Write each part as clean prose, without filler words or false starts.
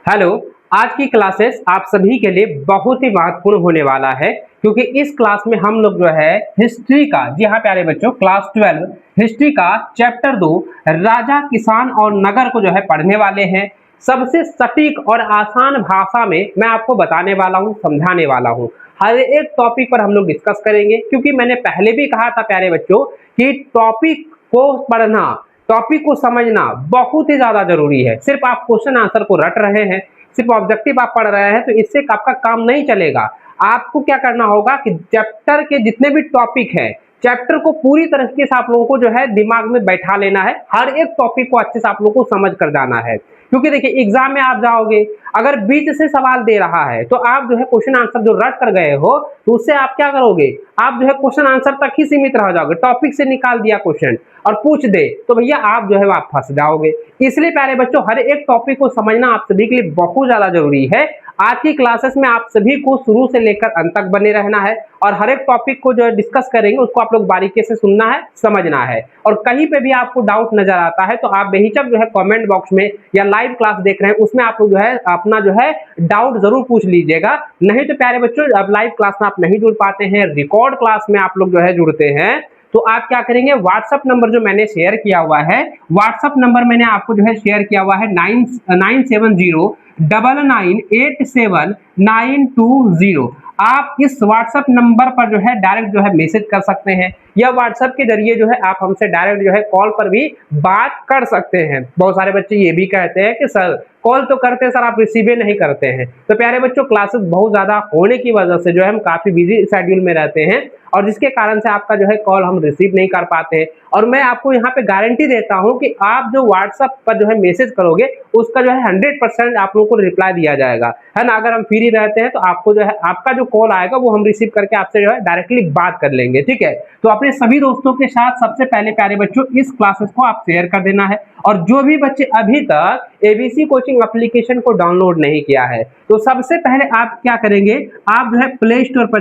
Hello. आज की classes आप सभी के लिए बहुत ही महत्वपूर्ण होने वाला है, क्योंकि इस क्लास में हम लोग जो है हिस्ट्री का, जी हाँ प्यारे बच्चों, क्लास 12 हिस्ट्री का चैप्टर 2 राजा, किसान और नगर को जो है पढ़ने वाले हैं। सबसे सटीक और आसान भाषा में मैं आपको बताने वाला हूँ, समझाने वाला हूँ। हर एक टॉपिक पर हम लोग डिस्कस करेंगे, क्योंकि मैंने पहले भी कहा था प्यारे बच्चों कि टॉपिक को पढ़ना, टॉपिक को समझना बहुत ही ज्यादा जरूरी है। सिर्फ आप क्वेश्चन आंसर को रट रहे हैं, सिर्फ ऑब्जेक्टिव आप पढ़ रहे हैं, तो इससे आपका काम नहीं चलेगा। आपको क्या करना होगा कि चैप्टर के जितने भी टॉपिक हैं, चैप्टर को पूरी तरीके से आप लोगों को जो है दिमाग में बैठा लेना है। हर एक टॉपिक को अच्छे से आप लोगों को समझ कर जाना है, क्योंकि देखिए एग्जाम में आप जाओगे, अगर बीच से सवाल दे रहा है तो आप जो है क्वेश्चन आंसर जो रट कर गए हो, तो उससे आप क्या करोगे, आप जो है क्वेश्चन आंसर तक ही सीमित रह जाओगे। टॉपिक से निकाल दिया क्वेश्चन और पूछ दे तो भैया आप जो है आप फंस जाओगे। इसलिए प्यारे बच्चों, हर एक टॉपिक को समझना आप सभी के लिए बहुत ज्यादा जरूरी है। आज की क्लासेस में आप सभी को शुरू से लेकर अंत तक बने रहना है, और हर एक टॉपिक को जो है डिस्कस करेंगे उसको आप लोग बारीकी से सुनना है, समझना है। और कहीं पे भी आपको डाउट नजर आता है तो आप बेहिचक जो है कमेंट बॉक्स में या लाइव क्लास देख रहे हैं उसमें आप लोग जो है अपना जो है डाउट जरूर पूछ लीजिएगा। नहीं तो प्यारे बच्चों, अब लाइव क्लास में आप नहीं जुड़ पाते हैं, रिकॉर्ड क्लास में आप लोग जो है जुड़ते हैं, तो आप क्या करेंगे, व्हाट्सएप नंबर जो मैंने शेयर किया हुआ है, व्हाट्सएप नंबर मैंने आपको जो है शेयर किया हुआ है 9709887920। आप इस व्हाट्सएप नंबर पर जो है डायरेक्ट जो है मैसेज कर सकते हैं, या व्हाट्सएप के जरिए जो है आप हमसे डायरेक्ट जो है कॉल पर भी बात कर सकते हैं। बहुत सारे बच्चे ये भी कहते हैं कि सर कॉल तो करते हैं सर, आप रिसीव नहीं करते हैं। तो प्यारे बच्चों, क्लासेस बहुत ज्यादा होने की वजह से जो है हम काफी बिजी शेड्यूल में रहते हैं, और जिसके कारण से आपका जो है कॉल हम रिसीव नहीं कर पाते हैं। और मैं आपको यहाँ पे गारंटी देता हूँ कि आप जो व्हाट्सएप पर जो है मैसेज करोगे उसका जो है 100% आप लोगों को रिप्लाई दिया जाएगा, है ना। अगर हम फ्री रहते हैं तो आपको जो है आपका जो कॉल आएगा वो हम रिसीव करके आपसे जो है डायरेक्टली बात कर लेंगे, ठीक है। तो अपने सभी दोस्तों के साथ सबसे पहले प्यारे बच्चों इस क्लासेस को आप शेयर कर देना है। और जो भी बच्चे अभी तक एबीसी कोचिंग एप्लीकेशन को डाउनलोड नहीं किया है, तो सबसे पहले आप क्या करेंगे, आप जो है प्ले स्टोर पर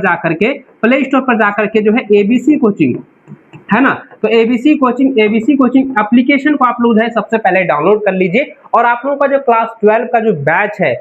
जाकर के जो है एबीसी कोचिंग, है ना, तो एबीसी कोचिंग एप्लीकेशन को आप लोग जो है सबसे पहले डाउनलोड कर लीजिए। और आप लोगों का जो क्लास 12 का जो बैच है,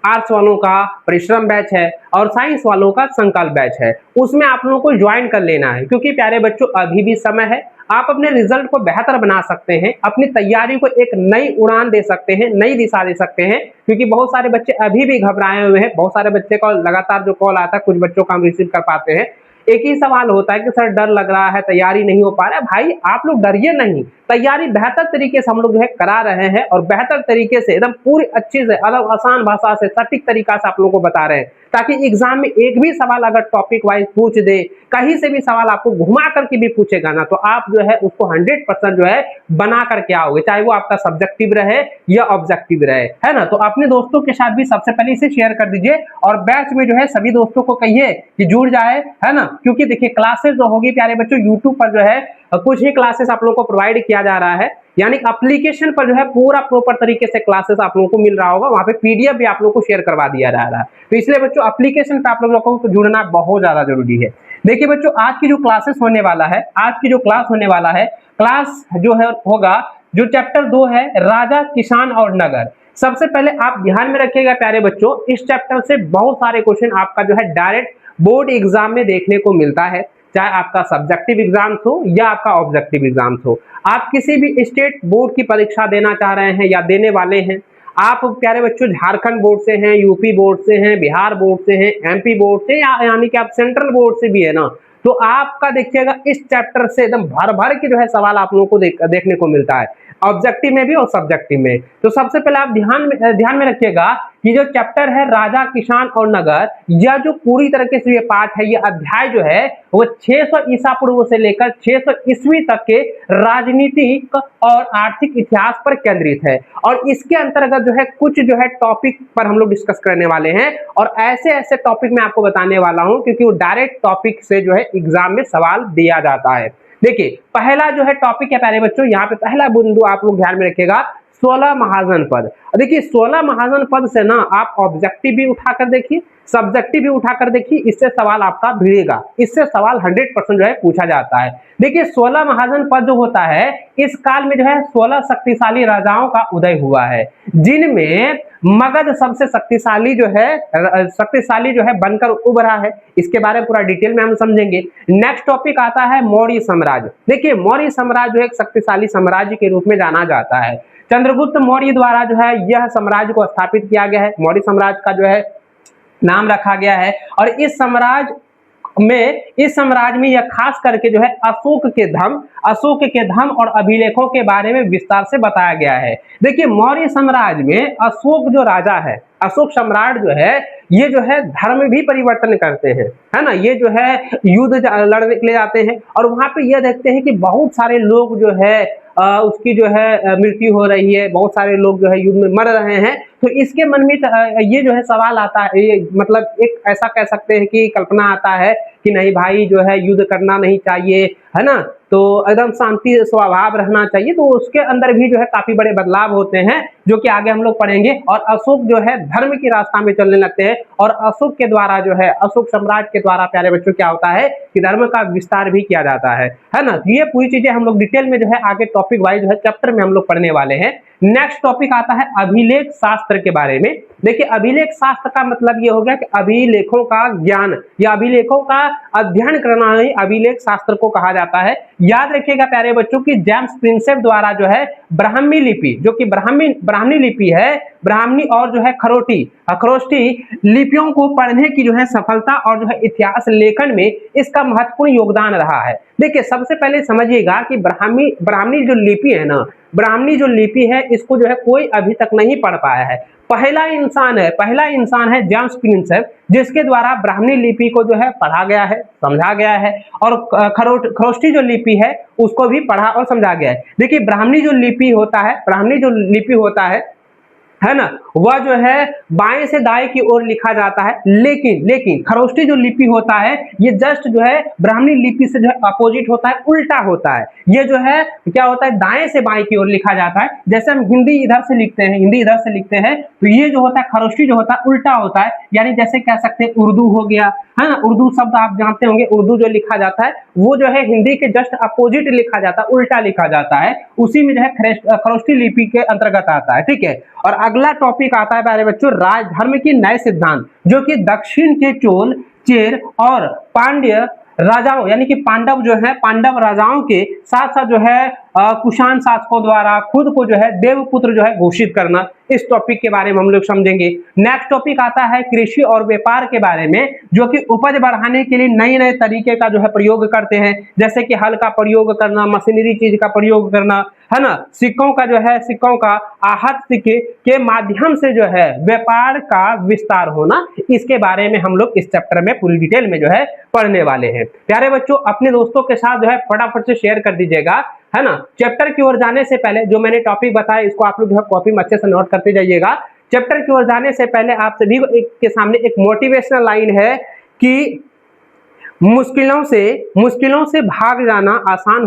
आर्ट्स वालों का परिश्रम बैच है और साइंस वालों का संकल्प बैच है, उसमें आप लोगों को ज्वाइन कर लेना है। क्योंकि प्यारे बच्चों, अभी भी समय है, आप अपने रिजल्ट को बेहतर बना सकते हैं, अपनी तैयारी को एक नई उड़ान दे सकते हैं, नई दिशा दे सकते हैं। क्योंकि बहुत सारे बच्चे अभी भी घबराए हुए हैं, बहुत सारे बच्चे का लगातार जो कॉल आता है, कुछ बच्चों का हम रिसीव कर पाते हैं, एक ही सवाल होता है कि सर डर लग रहा है, तैयारी नहीं हो पा रहा है। भाई आप लोग डरिए नहीं, तैयारी बेहतर तरीके से हम लोग जो है करा रहे हैं, और बेहतर तरीके से एकदम पूरी अच्छे से अलग आसान भाषा से सटीक तरीका से आप लोगों को बता रहे हैं, ताकि एग्जाम में एक भी सवाल अगर टॉपिक वाइज पूछ दे, कहीं से भी सवाल आपको घुमा करके भी पूछेगा ना, तो आप जो है उसको 100% जो है बना करके आओगे, चाहे वो आपका सब्जेक्टिव रहे या ऑब्जेक्टिव रहे, है ना। तो अपने दोस्तों के साथ भी सबसे पहले इसे शेयर कर दीजिए, और बैच में जो है सभी दोस्तों को कहिए कि जुड़ जाए, है ना। क्योंकि देखिए क्लासेस जो होगी प्यारे बच्चों, यूट्यूब पर जो है कुछ ही क्लासेस आप लोगों को प्रोवाइड किया जा रहा है, यानी एप्लीकेशन पर जो है पूरा प्रॉपर तरीके से क्लासेस आप लोगों को मिल रहा होगा, वहां पे पीडीएफ भी आप लोगों को शेयर करवा दिया जा रहा है। तो इसलिए बच्चों एप्लीकेशन पे आप लोगों को जुड़ना बहुत ज्यादा जरूरी है। देखिए बच्चों, आज की जो क्लासेस होने वाला है, आज की जो क्लास होने वाला है, क्लास जो है होगा जो चैप्टर 2 है, राजा, किसान और नगर। सबसे पहले आप ध्यान में रखिएगा प्यारे बच्चों, इस चैप्टर से बहुत सारे क्वेश्चन आपका जो है डायरेक्ट बोर्ड एग्जाम में देखने को मिलता है, चाहे आपका सब्जेक्टिव एग्जाम्स हो या आपका ऑब्जेक्टिव एग्जाम्स हो। आप किसी भी स्टेट बोर्ड की परीक्षा देना चाह रहे हैं या देने वाले हैं, आप प्यारे बच्चों झारखंड बोर्ड से हैं, यूपी बोर्ड से हैं, बिहार बोर्ड से हैं, एमपी बोर्ड से, यानी कि आप सेंट्रल बोर्ड से भी है ना, तो आपका देखिएगा इस चैप्टर से एकदम भर भर के जो है सवाल आप लोगों को देखने को मिलता है, ऑब्जेक्टिव में भी और सब्जेक्टिव में। तो सबसे पहले आप ध्यान में रखिएगा कि जो चैप्टर है राजा, किसान और नगर, यह जो पूरी तरीके से ये पाठ है, ये अध्याय जो है वो 600 ईसा पूर्व से लेकर 600 ईस्वी तक के राजनीतिक और आर्थिक इतिहास पर केंद्रित है। और इसके अंतर्गत जो है कुछ जो है टॉपिक पर हम लोग डिस्कस करने वाले हैं, और ऐसे ऐसे टॉपिक मैं आपको बताने वाला हूं क्योंकि वो डायरेक्ट टॉपिक से जो है एग्जाम में सवाल दिया जाता है। देखिए पहला जो है टॉपिक है प्यारे बच्चों, यहाँ पे पहला बिंदु आप लोग ध्यान में रखिएगा, 16 महाजन पद। देखिए 16 महाजन पद से ना आप ऑब्जेक्टिव भी उठाकर देखिए, सब्जेक्टिव भी उठाकर देखिए, इससे सवाल आपका भिड़ेगा, इससे सवाल 100% जो है पूछा जाता है। देखिए 16 महाजन पद जो होता है, इस काल में जो है 16 शक्तिशाली राजाओं का उदय हुआ है, जिनमें मगध सबसे शक्तिशाली जो है बनकर उभरा है। इसके बारे में पूरा डिटेल में हम समझेंगे। नेक्स्ट टॉपिक आता है मौर्य साम्राज्य। देखिए मौर्य साम्राज्य जो एक शक्तिशाली साम्राज्य के रूप में जाना जाता है। चंद्रगुप्त मौर्य द्वारा जो है यह साम्राज्य को स्थापित किया गया है। मौर्य साम्राज्य का जो है नाम रखा गया है, और इस साम्राज्य में यह खास करके जो है अशोक के धर्म और अभिलेखों के बारे में विस्तार से बताया गया है। देखिए मौर्य साम्राज्य में अशोक जो राजा है, अशोक सम्राट जो है, ये जो है धर्म भी परिवर्तन करते हैं, है ना। ये जो है युद्ध लड़ने के लिए जाते हैं, और वहां पे ये देखते हैं कि बहुत सारे लोग जो है उसकी जो है मृत्यु हो रही है, बहुत सारे लोग जो है युद्ध में मर रहे हैं। तो इसके मन में ये जो है सवाल आता है, ये मतलब एक ऐसा कह सकते हैं कि कल्पना आता है कि नहीं भाई जो है युद्ध करना नहीं चाहिए, है ना, तो एकदम शांति स्वभाव रहना चाहिए। तो उसके अंदर भी जो है काफी बड़े बदलाव होते हैं, जो कि आगे हम लोग पढ़ेंगे। और अशोक जो है धर्म की रास्ता में चलने लगते हैं, और अशोक के द्वारा जो है, अशोक सम्राट के द्वारा प्यारे बच्चों क्या होता है कि धर्म का विस्तार भी किया जाता है ना। ये पूरी चीजें हम लोग डिटेल में जो है आगे टॉपिक वाइज जो है चैप्टर में हम लोग पढ़ने वाले हैं। नेक्स्ट टॉपिक आता है अभिलेख शास्त्र के बारे में। देखिए अभिलेख शास्त्र का मतलब ये हो गया कि अभिलेखों का ज्ञान या अभिलेखों का अध्ययन करना ही अभिलेख शास्त्र को कहा जाता है। याद रखिएगा प्यारे बच्चों की जेम्स प्रिंसेप द्वारा जो है ब्राह्मी लिपि, जो कि ब्राह्मणी लिपि है, ब्राह्मणी और जो है खरोष्टी लिपियों को पढ़ने की जो है सफलता और जो है इतिहास लेखन में इसका महत्वपूर्ण योगदान रहा है। देखिए सबसे पहले समझिएगा कि ब्राह्मणी जो लिपि है ना, ब्राह्मणी जो लिपि है, इसको जो है कोई अभी तक नहीं पढ़ पाया है। पहला इंसान है जेम्स प्रिंसेप, जिसके द्वारा ब्राह्मणी लिपि को जो है पढ़ा गया है, समझा गया है, और खरोष्टी जो लिपि है उसको भी पढ़ा और समझा गया है। देखिए ब्राह्मणी जो लिपि होता है ना, वह जो है बाएं से दाएं की ओर लिखा जाता है, लेकिन खरोष्टी जो लिपि होता है ये जस्ट जो है ब्राह्मणी लिपि से जो है अपोजिट होता है, उल्टा होता है। ये जो है क्या होता है, दाएं से बाएं की ओर लिखा जाता है। जैसे हम हिंदी इधर से लिखते हैं, तो ये जो होता है खरोष्टी जो होता है उल्टा होता है। यानी जैसे कह सकते हैं उर्दू हो गया, है ना, उर्दू शब्द आप जानते होंगे, उर्दू जो लिखा जाता है वो जो है हिंदी के जस्ट अपोजिट लिखा जाता है, उल्टा लिखा जाता है, उसी में जो है खरोष्टी लिपि के अंतर्गत आता है, ठीक है। और अगला टॉपिक आता है प्यारे बच्चों राजधर्म के नए सिद्धांत, जो कि दक्षिण के चोल, चेर और पांड्य राजाओं यानी कि पांडव राजाओं के साथ साथ जो है कुषाण शासकों द्वारा खुद को जो है देवपुत्र जो है घोषित करना, इस टॉपिक के बारे में हम लोग समझेंगे। नेक्स्ट टॉपिक आता है कृषि और व्यापार के बारे में, जो कि उपज बढ़ाने के लिए नए नए तरीके का जो है प्रयोग करते हैं, जैसे कि हल का प्रयोग करना, मशीनरी चीज का प्रयोग करना, है ना, सिक्कों का आहत सिक्के के माध्यम से जो है व्यापार का विस्तार होना, इसके बारे में हम लोग इस चैप्टर में पूरी डिटेल में जो है पढ़ने वाले हैं। प्यारे बच्चों अपने दोस्तों के साथ जो है फटाफट से शेयर कर दीजिएगा, है ना। चैप्टर की ओर जाने से पहले जो मैंने टॉपिक बताया इसको आप लोग जो है कॉपी में अच्छे से नोट करते जाइएगा। चैप्टर की ओर जाने से पहले आप सभी के सामने एक मोटिवेशनल लाइन है कि मुश्किलों से भाग जाना आसान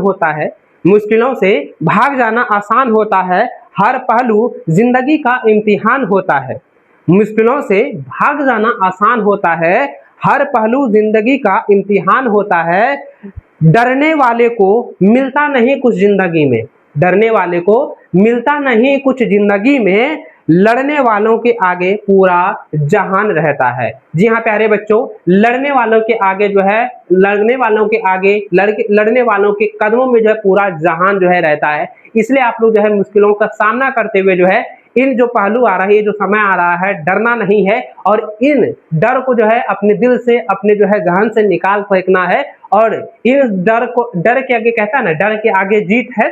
होता है, हर पहलू जिंदगी का इम्तिहान होता है। मुश्किलों से भाग जाना आसान होता है, हर पहलू जिंदगी का इम्तिहान होता है। डरने वाले को मिलता नहीं कुछ जिंदगी में, लड़ने वालों के आगे पूरा जहान रहता है। जी हाँ प्यारे बच्चों, लड़ने वालों के कदमों में जो है पूरा जहान जो है रहता है। इसलिए आप लोग जो है मुश्किलों का सामना करते हुए जो है इन जो पहलू आ रहा है, ये जो समय आ रहा है, डरना नहीं है, और इन डर को जो है अपने दिल से, अपने जो है जहन से निकाल फेंकना है। और इस डर के आगे कहता है ना, डर के आगे जीत है।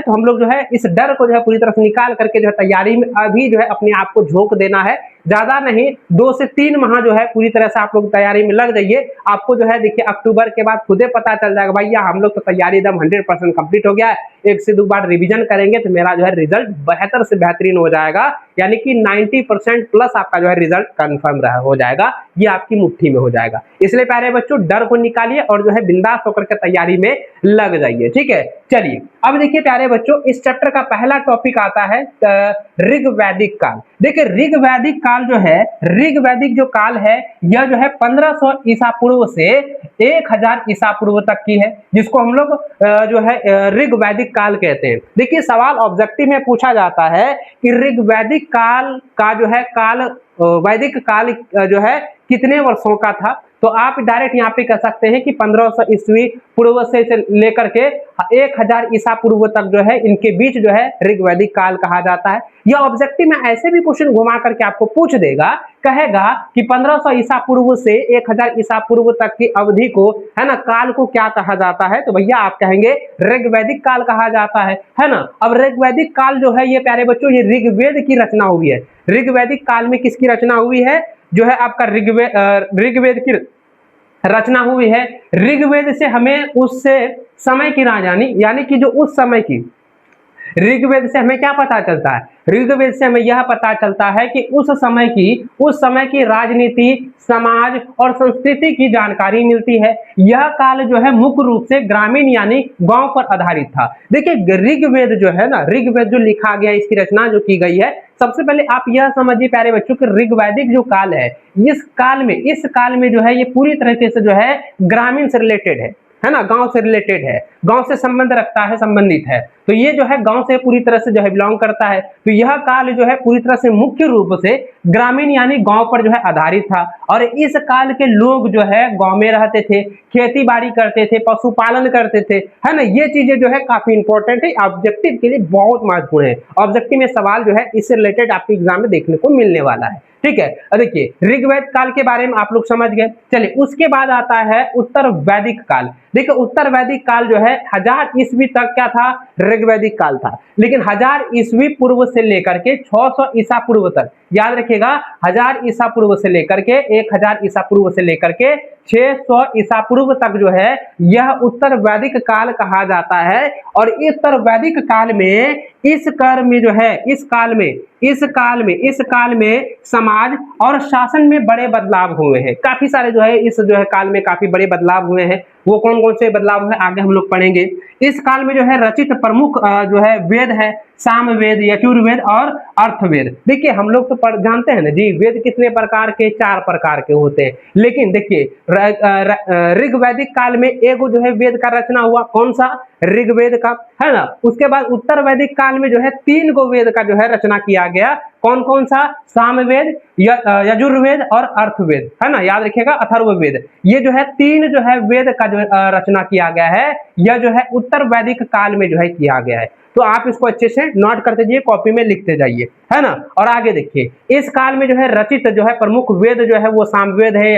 तो हम लोग जो है इस डर को जो है पूरी तरह से निकाल करके जो है तैयारी में अभी जो है अपने आप को झोंक देना है। ज्यादा नहीं, 2 से 3 माह जो है पूरी तरह से आप लोग तैयारी में लग जाइए। आपको जो है देखिए अक्टूबर के बाद खुदे पता चल जाएगा भैया हम लोग तो तैयारी एकदम 100% कंप्लीट हो गया है, 1 से 2 बार रिवीजन करेंगे तो मेरा जो है रिजल्ट बेहतर से बेहतरीन हो जाएगा। यानी कि 90% प्लस आपका जो है रिजल्ट कंफर्म हो जाएगा, ये आपकी मुट्ठी में हो जाएगा। इसलिए प्यारे बच्चों डर को निकालिए और जो है बिंदास होकर के तैयारी में लग जाइए, ठीक है। चलिए अब देखिए प्यारे बच्चों, इस चैप्टर का पहला टॉपिक आता है ऋग्वैदिक काल। देखिए ऋग वैदिक काल जो है, ऋग वैदिक जो काल है यह जो है 1500 ईसा पूर्व से 1000 ईसा पूर्व तक की है, जिसको हम लोग जो है ऋग वैदिक काल कहते हैं। देखिए सवाल ऑब्जेक्टिव में पूछा जाता है कि ऋग वैदिक काल का जो है वैदिक काल जो है कितने वर्षों का था, तो आप डायरेक्ट यहाँ पे कह सकते हैं कि 1500 ईस्वी पूर्व से लेकर के 1000 ईसा पूर्व तक जो है इनके बीच जो है ऋग वैदिक काल कहा जाता है। यह ऑब्जेक्टिव में ऐसे भी क्वेश्चन घुमा करके आपको पूछ देगा, कहेगा कि 1500 ईसा पूर्व से 1000 ईसा पूर्व तक की अवधि को, है ना, काल को क्या कहा जाता है, तो भैया आप कहेंगे ऋग वैदिक काल कहा जाता है ना। अब ऋग वैदिक काल जो है ये प्यारे बच्चों ये ऋग्वेद की रचना हुई है। ऋग वैदिक काल में किसकी रचना हुई है, जो है आपका ऋग्वेद की रचना हुई है। ऋग्वेद से हमें उस समय की राजधानी, यानी कि जो उस समय की, ऋग्वेद से हमें क्या पता चलता है, ऋग्वेद से हमें यह पता चलता है कि उस समय की राजनीति, समाज और संस्कृति की जानकारी मिलती है। यह काल जो है मुख्य रूप से ग्रामीण यानी गांव पर आधारित था। देखिए ऋग्वेद जो है ना, ऋग्वेद जो लिखा गया, इसकी रचना जो की गई है, सबसे पहले आप यह समझिए प्यारे बच्चों कि ऋग्वैदिक जो काल है, इस काल में जो है ये पूरी तरीके से जो है ग्रामीण से रिलेटेड है ना, गांव से रिलेटेड है, गांव से संबंध रखता है, संबंधित है। तो ये जो है गांव से पूरी तरह से जो है बिलोंग करता है। तो यह काल जो है पूरी तरह से मुख्य रूप से ग्रामीण यानी गांव पर जो है आधारित था। और इस काल के लोग जो है गांव में रहते थे, खेती बाड़ी करते थे, पशुपालन करते थे, है ना। ये चीजें जो है काफी इंपॉर्टेंट है, ऑब्जेक्टिव के लिए बहुत महत्वपूर्ण है। ऑब्जेक्टिव में सवाल जो है इससे रिलेटेड आपके एग्जाम में देखने को मिलने वाला है, ठीक है। देखिए ऋग्वेद काल के बारे में आप लोग समझ गए। चलिए उसके बाद आता है उत्तर वैदिक काल। देखिए उत्तर वैदिक काल जो है 1000 ईस्वी तक क्या था, ऋग्वैदिक काल था। लेकिन 1000 ईस्वी पूर्व से लेकर के 600 ईसा पूर्व तक, याद रखिएगा 1000 ईसा पूर्व से लेकर के 1000 ईसा पूर्व से लेकर के 600 ईसा पूर्व तक जो है यह उत्तर वैदिक काल कहा जाता है। और इस उत्तर वैदिक काल में इस काल में समाज और शासन में बड़े बदलाव हुए हैं। काफी सारे जो है इस जो है काल में काफी बड़े बदलाव हुए हैं। वो कौन कौन से बदलाव है आगे हम लोग पढ़ेंगे। इस काल में जो है रचित प्रमुख जो है वेद है सामवेद, यजुर्वेद और अर्थवेद। देखिए हम लोग तो जानते हैं ना जी, वेद कितने प्रकार के, 4 प्रकार के होते हैं। लेकिन देखिए ऋग्वैदिक काल में एक जो है वेद का रचना हुआ, कौन सा, ऋग्वेद का, है ना। उसके बाद उत्तर वैदिक काल में जो है 3 गो वेद का जो है रचना किया गया। कौन कौन सा, सामवेद, यजुर्वेद और अर्थवेद, है ना, याद रखिएगा अथर्ववेद। ये जो है 3 जो है वेद का जो रचना किया गया है, यह जो है उत्तर वैदिक काल में जो है किया गया है। तो आप इसको अच्छे से नोट करते जाइए, कॉपी में लिखते जाइए, है ना। और आगे देखिए इस काल में जो है रचित जो है प्रमुख वेद जो है वो सामवेद है,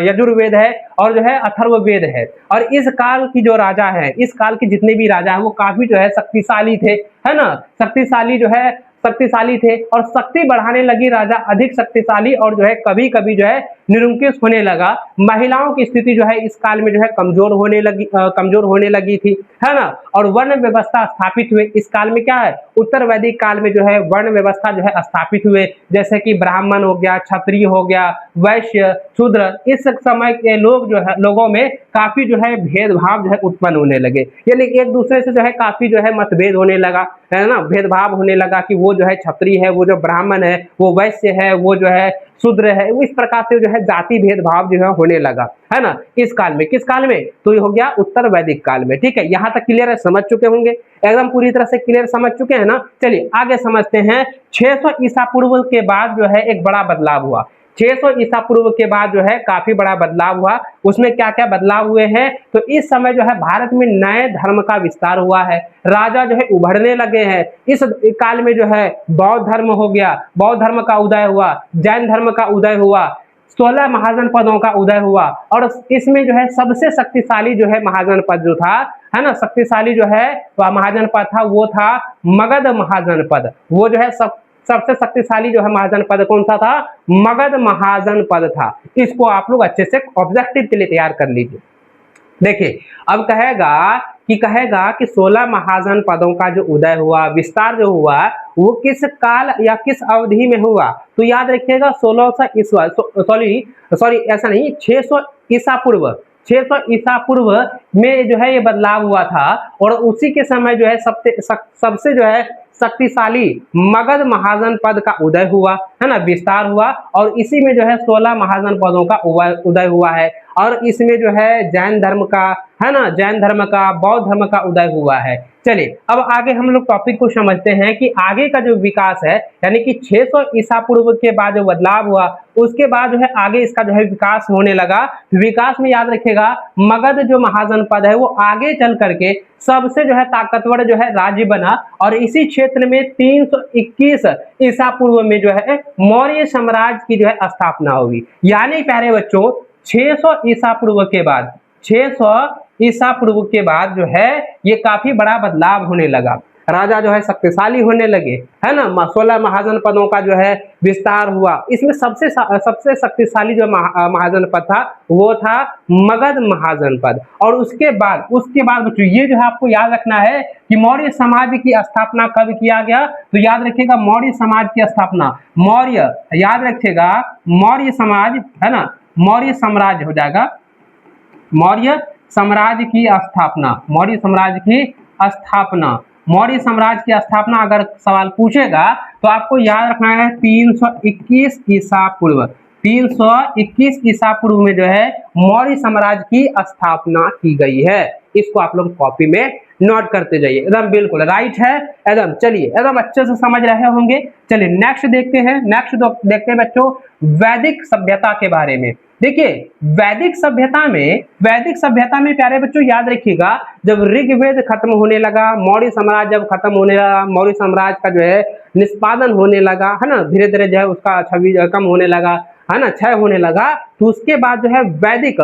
यजुर्वेद है और जो है अथर्ववेद है। और इस काल की जो राजा है, इस काल के जितने भी राजा है वो काफी जो है शक्तिशाली थे, है ना, शक्तिशाली थे और शक्ति बढ़ाने लगी राजा अधिक शक्तिशाली और जो है कभी कभी जो है निरंकुश होने लगा। महिलाओं की स्थिति जो है इस काल में जो है कमजोर होने लगी थी, है ना। और वर्ण व्यवस्था स्थापित हुए इस काल में, क्या है, उत्तर वैदिक काल में जो है वर्ण व्यवस्था जो है स्थापित हुए, जैसे कि ब्राह्मण हो गया, क्षत्रिय हो गया, वैश्य, शूद्र। इस समय के लोगों में काफी जो है भेदभाव जो है उत्पन्न होने लगे, यानी एक दूसरे से जो है काफी जो है मतभेद होने लगा, है ना, भेदभाव होने लगा कि वो जो है क्षत्रिय है, वो जो ब्राह्मण है, वो वैश्य है, वो जो है शूद्र है। इस प्रकार से जो है जाति भेदभाव जो है होने लगा, है ना। इस काल में, किस काल में, तो ये हो गया उत्तर वैदिक काल में, ठीक है। यहाँ तक क्लियर है, समझ चुके होंगे, एकदम पूरी तरह से क्लियर समझ चुके हैं ना। चलिए आगे समझते हैं। 600 ईसा पूर्व के बाद जो है एक बड़ा बदलाव हुआ। 600 ईसा पूर्व के बाद जो है काफी बड़ा बदलाव हुआ। उसमें क्या क्या बदलाव हुए हैं, तो इस समय जो है भारत में नए धर्म का विस्तार हुआ है, राजा जो है उभरने लगे हैं। इस काल में जो है बौद्ध धर्म हो गया, बौद्ध धर्म का उदय हुआ, जैन धर्म का उदय हुआ, 16 महाजनपदों का उदय हुआ। और इसमें जो है सबसे शक्तिशाली जो है महाजनपद जो था, है ना, शक्तिशाली जो है महाजनपद था वो था मगध महाजनपद। वो जो है सबसे शक्तिशाली जो है महाजनपद कौन सा था, मगध महाजनपद था। इसको आप लोग अच्छे से ऑब्जेक्टिव के लिए तैयार कर लीजिए। देखिए अब कहेगा कि 16 महाजनपदों का जो उदय हुआ, विस्तार जो हुआ, वो किस काल या किस अवधि में हुआ, तो याद रखिएगा 600 ईसा पूर्व, 600 ईसा पूर्व में जो है ये बदलाव हुआ था। और उसी के समय जो है सबसे जो है शक्तिशाली मगध महाजन पद का उदय हुआ है ना, विस्तार हुआ, और इसी में जो है 16 महाजन पदों का उदय हुआ है, और इसमें जो है जैन धर्म का, है ना, जैन धर्म का, बौद्ध धर्म का उदय हुआ है। चलिए अब आगे हम लोग टॉपिक को समझते हैं कि आगे का जो विकास है, यानी कि 600 ईसा पूर्व के बाद जो बदलाव हुआ, उसके बाद जो है आगे इसका जो है विकास होने लगा। विकास में याद रखिएगा मगध जो महाजन पद है वो आगे चल करके सबसे जो है ताकतवर जो है राज्य बना, और इसी क्षेत्र में 321 ईसा पूर्व में जो है मौर्य साम्राज्य की जो है स्थापना होगी। यानी प्यारे बच्चों 600 ईसा पूर्व के बाद, 600 ईसा पूर्व के बाद जो है ये काफी बड़ा बदलाव होने लगा, राजा जो है शक्तिशाली होने लगे, है ना, 16 महाजन पदों का जो है विस्तार हुआ। इसमें सबसे शक्तिशाली जो महाजन पद था वो था मगध महाजन पद। और उसके बाद बच्चों ये जो है आपको याद रखना है कि मौर्य समाज की स्थापना कब किया गया, तो याद रखिएगा मौर्य समाज की स्थापना, मौर्य, याद रखिएगा मौर्य समाज, है ना, मौर्य साम्राज्य हो जाएगा, मौर्य साम्राज्य की स्थापना, मौर्य साम्राज्य की स्थापना, मौर्य साम्राज्य की स्थापना अगर सवाल पूछेगा तो आपको याद रखना है 321 ईसा पूर्व, 321 ईसा पूर्व में जो है मौर्य साम्राज्य की स्थापना की गई है। इसको आप लोग कॉपी में नोट करते जाइए, एकदम बिल्कुल राइट है एकदम। चलिए एकदम अच्छे से समझ रहे होंगे। चलिए नेक्स्ट देखते हैं, देखते हैं बच्चों वैदिक सभ्यता के बारे में। देखिए वैदिक सभ्यता में प्यारे बच्चों याद रखिएगा जब ऋग्वेद खत्म होने लगा, मौर्य साम्राज्य जब खत्म होने लगा, मौर्य साम्राज्य का जो है निष्पादन होने लगा, है ना, धीरे धीरे जो है उसका छवि कम होने लगा, है ना, क्षय होने लगा, तो उसके बाद जो है वैदिक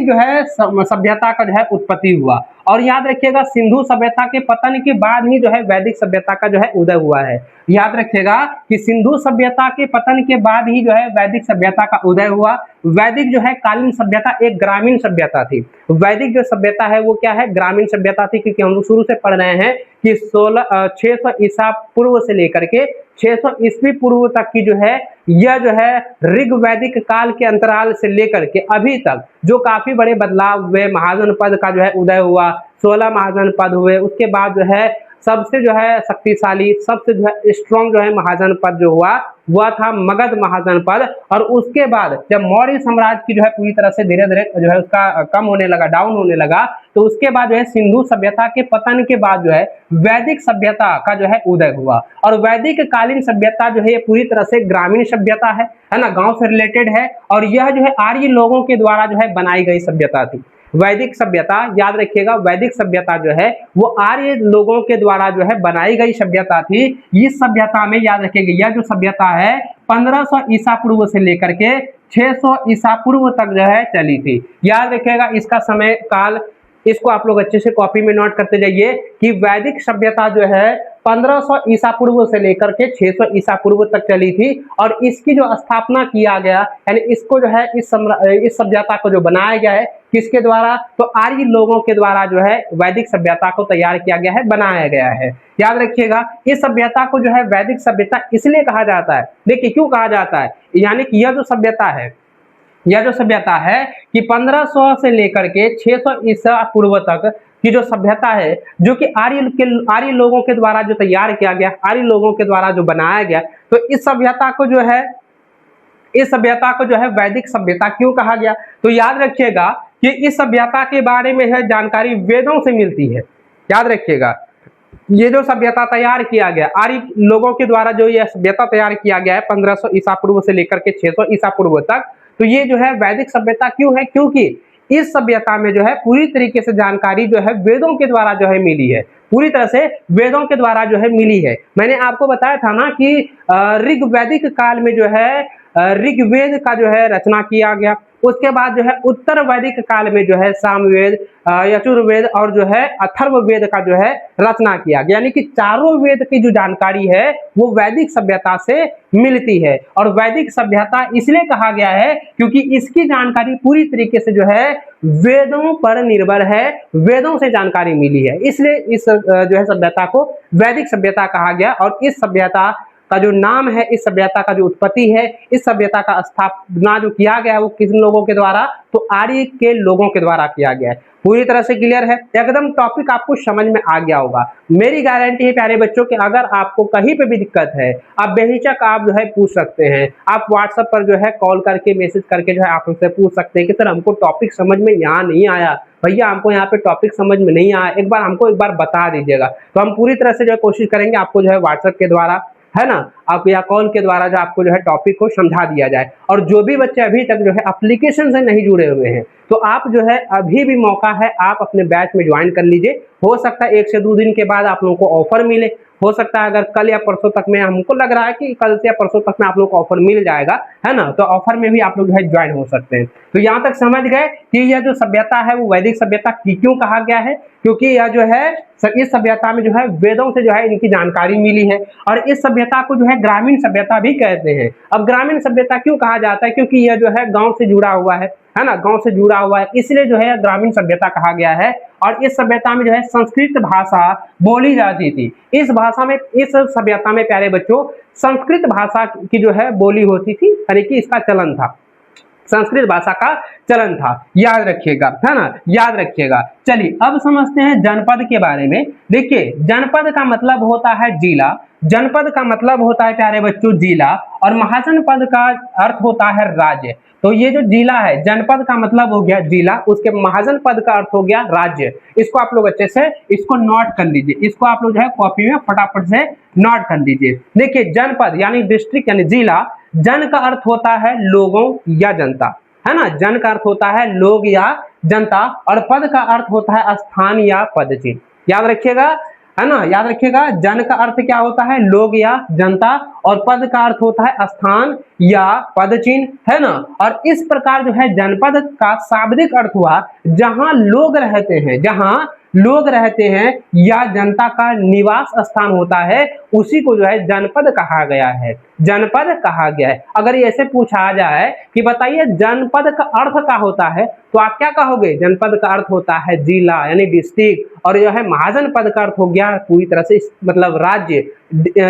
जो है सभ्यता का जो है उत्पत्ति हुआ। और याद रखिएगा सिंधु सभ्यता के पतन के बाद ही जो है वैदिक सभ्यता का जो है उदय हुआ है। याद रखिएगा कि सिंधु सभ्यता के पतन के बाद ही जो है वैदिक सभ्यता का उदय हुआ। वैदिक जो है कालीन सभ्यता एक ग्रामीण सभ्यता थी। वैदिक जो सभ्यता है वो क्या है, ग्रामीण सभ्यता थी, क्योंकि हम लोग शुरू से पढ़ रहे हैं कि 600 ईसा पूर्व से लेकर के 600 ईस्वी पूर्व तक की जो है यह जो है ऋग वैदिक काल के अंतराल से लेकर के अभी तक जो काफी बड़े बदलाव हुए, महाजन पद का जो है उदय हुआ, 16 महाजन पद हुए, उसके बाद जो है सबसे जो है शक्तिशाली, सबसे जो है स्ट्रॉन्ग जो है महाजन पद जो हुआ वह था मगध महाजन पद। और उसके बाद जब मौर्य साम्राज्य की जो है पूरी तरह से धीरे धीरे जो है उसका कम होने लगा, डाउन होने लगा, तो उसके बाद जो है सिंधु सभ्यता के पतन के बाद जो है वैदिक सभ्यता का जो है उदय हुआ। और वैदिक कालीन सभ्यता जो है ये पूरी तरह से ग्रामीण सभ्यता है ना, गांव से रिलेटेड है, और यह जो है आर्य लोगों के द्वारा जो है बनाई गई सभ्यता थी। वैदिक सभ्यता याद रखिएगा, वैदिक सभ्यता जो है वो आर्य लोगों के द्वारा जो है बनाई गई सभ्यता थी। इस सभ्यता में याद रखिएगा यह जो सभ्यता है 1500 ईसा पूर्व से लेकर के 600 ईसा पूर्व तक जो है चली थी। याद रखिएगा इसका समय काल, इसको आप लोग अच्छे से कॉपी में नोट करते जाइए कि वैदिक सभ्यता जो है 1500 ईसा पूर्व से लेकर के 600 ईसा पूर्व तक चली थी। और इसकी जो स्थापना किया गया, यानी इसको जो है इस सभ्यता को जो बनाया गया है किसके द्वारा, तो आर्य लोगों के द्वारा जो है वैदिक सभ्यता को तैयार किया गया है, बनाया गया है। याद रखिएगा इस सभ्यता को जो है वैदिक सभ्यता इसलिए कहा जाता है, देखिए क्यों कहा जाता है, यानी कि यह जो सभ्यता है कि 1500 से लेकर के 600 ईसा पूर्व तक की जो सभ्यता है, जो कि आर्य लोगों के द्वारा जो तैयार किया गया, आर्य लोगों के द्वारा जो बनाया गया, तो इस सभ्यता को जो है वैदिक सभ्यता क्यों कहा गया। तो याद रखिएगा कि इस सभ्यता के बारे में है जानकारी वेदों से मिलती है। याद रखिएगा ये जो सभ्यता तैयार किया गया आर्य लोगों के द्वारा, जो यह सभ्यता तैयार किया गया है 1500 ईसा पूर्व से लेकर के 600 ईसा पूर्व तक, तो ये जो है वैदिक सभ्यता क्यों है, क्योंकि इस सभ्यता में जो है पूरी तरीके से जानकारी जो है वेदों के द्वारा जो है मिली है, पूरी तरह से वेदों के द्वारा जो है मिली है। मैंने आपको बताया था ना कि ऋग्वैदिक काल में जो है ऋग्वेद का जो है रचना किया गया, उसके बाद जो है उत्तर वैदिक काल में जो है सामवेद, यजुर्वेद और जो है अथर्ववेद का जो है रचना किया गया। यानी कि चारों वेद की जो जानकारी है वो वैदिक सभ्यता से मिलती है। और वैदिक सभ्यता इसलिए कहा गया है क्योंकि इसकी जानकारी पूरी तरीके से जो है वेदों पर निर्भर है, वेदों से जानकारी मिली है, इसलिए इस जो है सभ्यता को वैदिक सभ्यता कहा गया। और इस सभ्यता का जो नाम है, इस सभ्यता का जो उत्पत्ति है, इस सभ्यता का स्थापना जो किया गया है वो किन लोगों के द्वारा, तो आर्य के लोगों के द्वारा किया गया है। पूरी तरह से क्लियर है, एकदम टॉपिक आपको समझ में आ गया होगा। मेरी गारंटी है प्यारे बच्चों कि अगर आपको कहीं पे भी दिक्कत है, आप बेहिचक आप जो है पूछ सकते हैं। आप व्हाट्सएप पर जो है कॉल करके मैसेज करके जो है आप हमसे पूछ सकते हैं कि सर हमको टॉपिक समझ में यहाँ नहीं आया, भैया हमको यहाँ पे टॉपिक समझ में नहीं आया, हमको एक बार बता दीजिएगा। तो हम पूरी तरह से जो है कोशिश करेंगे आपको जो है व्हाट्सएप के द्वारा, है ना, आप या कॉल के द्वारा जो आपको जो है टॉपिक को समझा दिया जाए। और जो भी बच्चे अभी तक जो है एप्लीकेशन से नहीं जुड़े हुए हैं, तो आप जो है अभी भी मौका है, आप अपने बैच में ज्वाइन कर लीजिए। हो सकता है 1 से 2 दिन के बाद आप लोगों को ऑफर मिले, हो सकता है अगर कल या परसों तक में, हमको लग रहा है कि कल से या परसों तक में आप लोग को ऑफर मिल जाएगा, है ना, तो ऑफर में भी आप लोग जो है ज्वाइन हो सकते हैं। तो यहाँ तक समझ गए कि यह जो सभ्यता है वो वैदिक सभ्यता क्यों कहा गया है, क्योंकि यह जो है इस सभ्यता में जो है वेदों से जो है इनकी जानकारी मिली है। और इस सभ्यता को जो है ग्रामीण सभ्यता भी कहते हैं। अब ग्रामीण सभ्यता क्यों कहा जाता है, क्योंकि यह जो है गांव से जुड़ा हुआ है ना, गांव से जुड़ा हुआ है, इसलिए जो है ग्रामीण सभ्यता कहा गया है। और इस सभ्यता में जो है संस्कृत भाषा बोली जाती थी। इस भाषा में, इस सभ्यता में प्यारे बच्चों संस्कृत भाषा की जो है बोली होती थी, यानी कि इसका चलन था, संस्कृत भाषा का चलन था। याद रखिएगा, है ना, याद रखिएगा। चलिए अब समझते हैं जनपद के बारे में। देखिए जनपद का मतलब होता है जिला, जनपद का मतलब होता है प्यारे बच्चों जिला, और महाजनपद का अर्थ होता है राज्य। तो ये जो जिला है, जनपद का मतलब हो गया जिला, उसके महाजनपद का अर्थ हो गया राज्य। इसको आप लोग अच्छे से इसको नोट कर लीजिए, इसको आप लोग जो है कॉपी में फटाफट से नोट कर लीजिए। देखिए जनपद यानी डिस्ट्रिक्ट यानी जिला, जन का अर्थ होता है लोगों या जनता, है ना, जन का अर्थ होता है लोग या जनता, और पद का अर्थ होता है स्थान या पद चिन्ह। याद रखिएगा, है ना, याद रखिएगा, जन का अर्थ क्या होता है लोग या जनता, और पद का अर्थ होता है स्थान या पद चिन्ह, है ना। और इस प्रकार जो है जनपद का शाब्दिक अर्थ हुआ जहां लोग रहते हैं, जहां लोग रहते हैं या जनता का निवास स्थान होता है, उसी को जो है जनपद कहा गया है, जनपद कहा गया है। अगर ऐसे पूछा जाए कि बताइए जनपद का अर्थ क्या होता है, तो आप क्या कहोगे, जनपद का अर्थ होता है जिला यानी डिस्ट्रिक्ट, और जो है महाजनपद का अर्थ हो गया पूरी तरह से मतलब राज्य,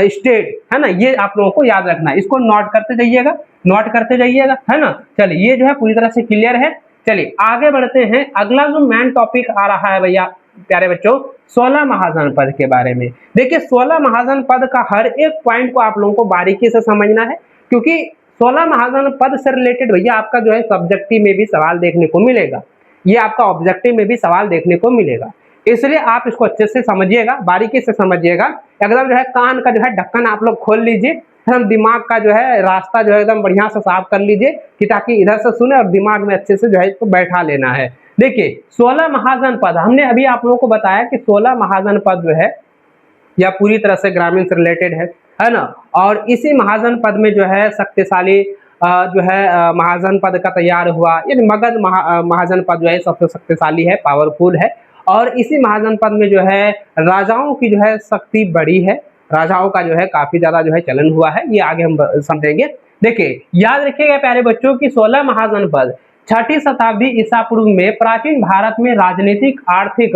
स्टेट, है ना। ये आप लोगों को याद रखना है, इसको नोट करते जाइएगा, नोट करते जाइएगा, है ना। चलिए ये जो है पूरी तरह से क्लियर है। चलिए आगे बढ़ते हैं। अगला जो मेन टॉपिक आ रहा है भैया प्यारे बच्चों 16 महाजनपद के बारे में। देखिए 16 महाजनपद का हर एक पॉइंट को आप लोगों को बारीकी से समझना है, क्योंकि 16 महाजनपद से रिलेटेड भैया आपका जो है सब्जेक्टिव में भी सवाल देखने को मिलेगा, ये आपका ऑब्जेक्टिव में भी सवाल देखने को मिलेगा। इसलिए आप इसको अच्छे से समझिएगा, बारीकी से समझिएगा, एकदम जो है कान का जो है ढक्कन आप लोग खोल लीजिए, हम दिमाग का जो है रास्ता जो है एकदम बढ़िया से साफ कर लीजिए, कि ताकि इधर से सुने और दिमाग में अच्छे से जो है इसको बैठा लेना है। देखिए 16 महाजनपद, हमने अभी आप लोगों को बताया कि 16 महाजनपद जो है यह पूरी तरह से ग्रामीण से रिलेटेड है ना। और इसी महाजनपद में जो है शक्तिशाली जो है महाजनपद का तैयार हुआ, यानी मगध महाजनपद जो है सबसे शक्तिशाली है, पावरफुल है। और इसी महाजनपद में जो है राजाओं की जो है शक्ति बड़ी है, राजाओं का जो है काफी ज्यादा जो है चलन हुआ है, ये आगे हम समझेंगे। देखिए याद रखिएगा प्यारे बच्चों की 16 महाजनपद 6ठी शताब्दी ईसा पूर्व में प्राचीन भारत में राजनीतिक, आर्थिक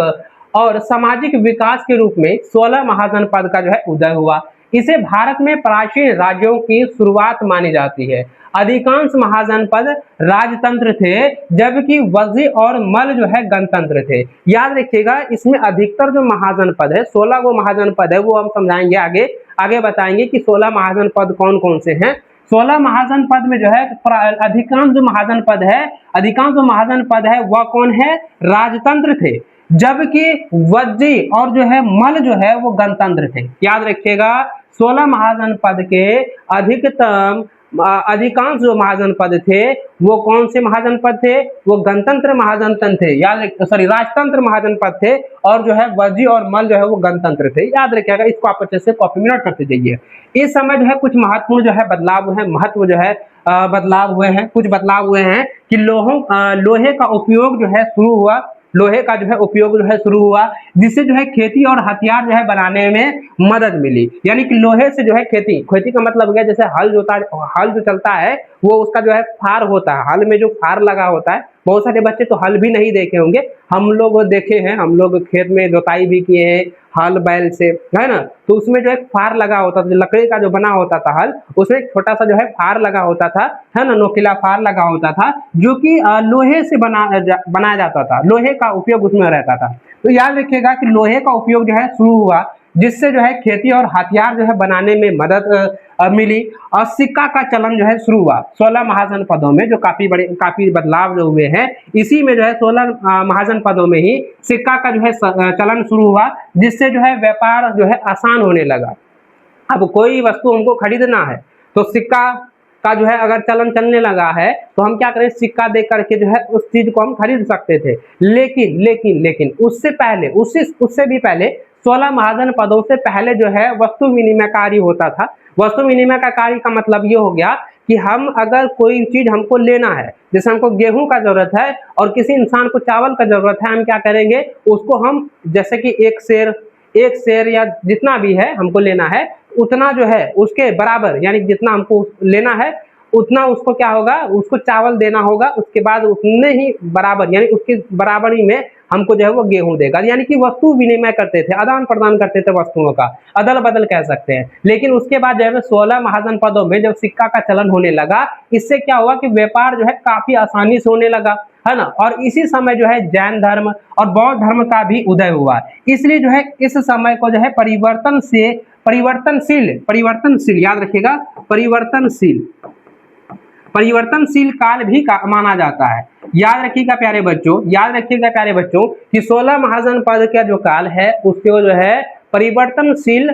और सामाजिक विकास के रूप में 16 महाजनपद का जो है उदय हुआ। इसे भारत में प्राचीन राज्यों की शुरुआत मानी जाती है। अधिकांश महाजनपद राजतंत्र थे, जबकि वज्जी और मल जो है गणतंत्र थे। याद रखिएगा इसमें अधिकतर जो महाजनपद है, 16 वो महाजनपद है, वो हम समझाएंगे आगे, आगे बताएंगे कि 16 महाजनपद कौन कौन से हैं। 16 महाजनपद में जो है अधिकांश जो महाजनपद है वह कौन है, राजतंत्र थे, जबकि वज्जी और जो है मल जो है वो गणतंत्र थे। याद रखिएगा 16 महाजनपद के अधिकांश जो महाजनपद थे वो कौन से महाजनपद थे, वो गणतंत्र महाजनपद थे, राजतंत्र महाजनपद थे, और जो है वज्जी और मल जो है वो गणतंत्र थे। याद रखिएगा, इसको आप अच्छे से कॉपी में नोट करते जाइए। इस समय जो है कुछ महत्वपूर्ण जो है बदलाव हुए हैं, बदलाव हुए हैं, कुछ बदलाव हुए हैं कि लोहे का उपयोग जो है शुरू हुआ, लोहे का जो है उपयोग जो है शुरू हुआ, जिससे जो है खेती और हथियार जो है बनाने में मदद मिली। यानी कि लोहे से जो है खेती का मतलब हो गया, जैसे हल जो चलता है वो उसका जो है फार होता है, हल में जो फार लगा होता है बहुत सारे बच्चे तो हल भी नहीं देखे होंगे, हम लोग देखे हैं, हम लोग खेत में जोताई भी किए हैं हल बैल से, है ना। तो उसमें जो एक फार लगा होता था, जो लकड़ी का जो बना होता था हल, उसमें एक छोटा सा जो है फार लगा होता था, है ना, नोकीला फार लगा होता था, जो कि लोहे से बनाया जाता था, लोहे का उपयोग उसमें रहता था। तो याद रखिएगा कि लोहे का उपयोग जो है शुरू हुआ, जिससे जो है खेती और हथियार जो है बनाने में मदद मिली, और सिक्का का चलन जो है शुरू हुआ 16 महाजनपदों में, जो काफी बदलाव जो हुए हैं, इसी में जो है 16 महाजनपदों में ही सिक्का का जो है चलन शुरू हुआ, जिससे जो है व्यापार जो है आसान होने लगा। अब कोई वस्तु हमको खरीदना है तो सिक्का का जो है अगर चलन चलने लगा है तो हम क्या करें, सिक्का दे करके जो है उस चीज को हम खरीद सकते थे। लेकिन लेकिन लेकिन उससे पहले, उससे भी पहले 16 महाजन पदों से पहले जो है वस्तु विनिमय कार्य होता था। वस्तु विनिमय का कार्य का मतलब ये हो गया कि हम अगर कोई चीज हमको लेना है, जैसे हमको गेहूं का जरूरत है और किसी इंसान को चावल का जरूरत है, हम क्या करेंगे, उसको हम जैसे कि एक शेर या जितना भी है हमको लेना है, उतना जो है उसके बराबर, यानी जितना हमको लेना है उतना उसको क्या होगा, उसको चावल देना होगा, उसके बाद उतने ही बराबर, यानी उसके बराबरी में हमको जो है वो गेहूं देगा। यानी कि वस्तु विनिमय करते थे, आदान प्रदान करते थे वस्तुओं का, अदल बदल कह सकते हैं। लेकिन उसके बाद जो है 16 महाजन पदों में जब सिक्का का चलन होने लगा, इससे क्या हुआ कि व्यापार जो है काफी आसानी से होने लगा, है ना। और इसी समय जो है जैन धर्म और बौद्ध धर्म का भी उदय हुआ, इसलिए जो है इस समय को जो है परिवर्तनशील याद रखिएगा, परिवर्तनशील काल भी माना जाता है। याद रखिएगा प्यारे बच्चों कि 16 महाजन पद का जो काल है उसको जो है परिवर्तनशील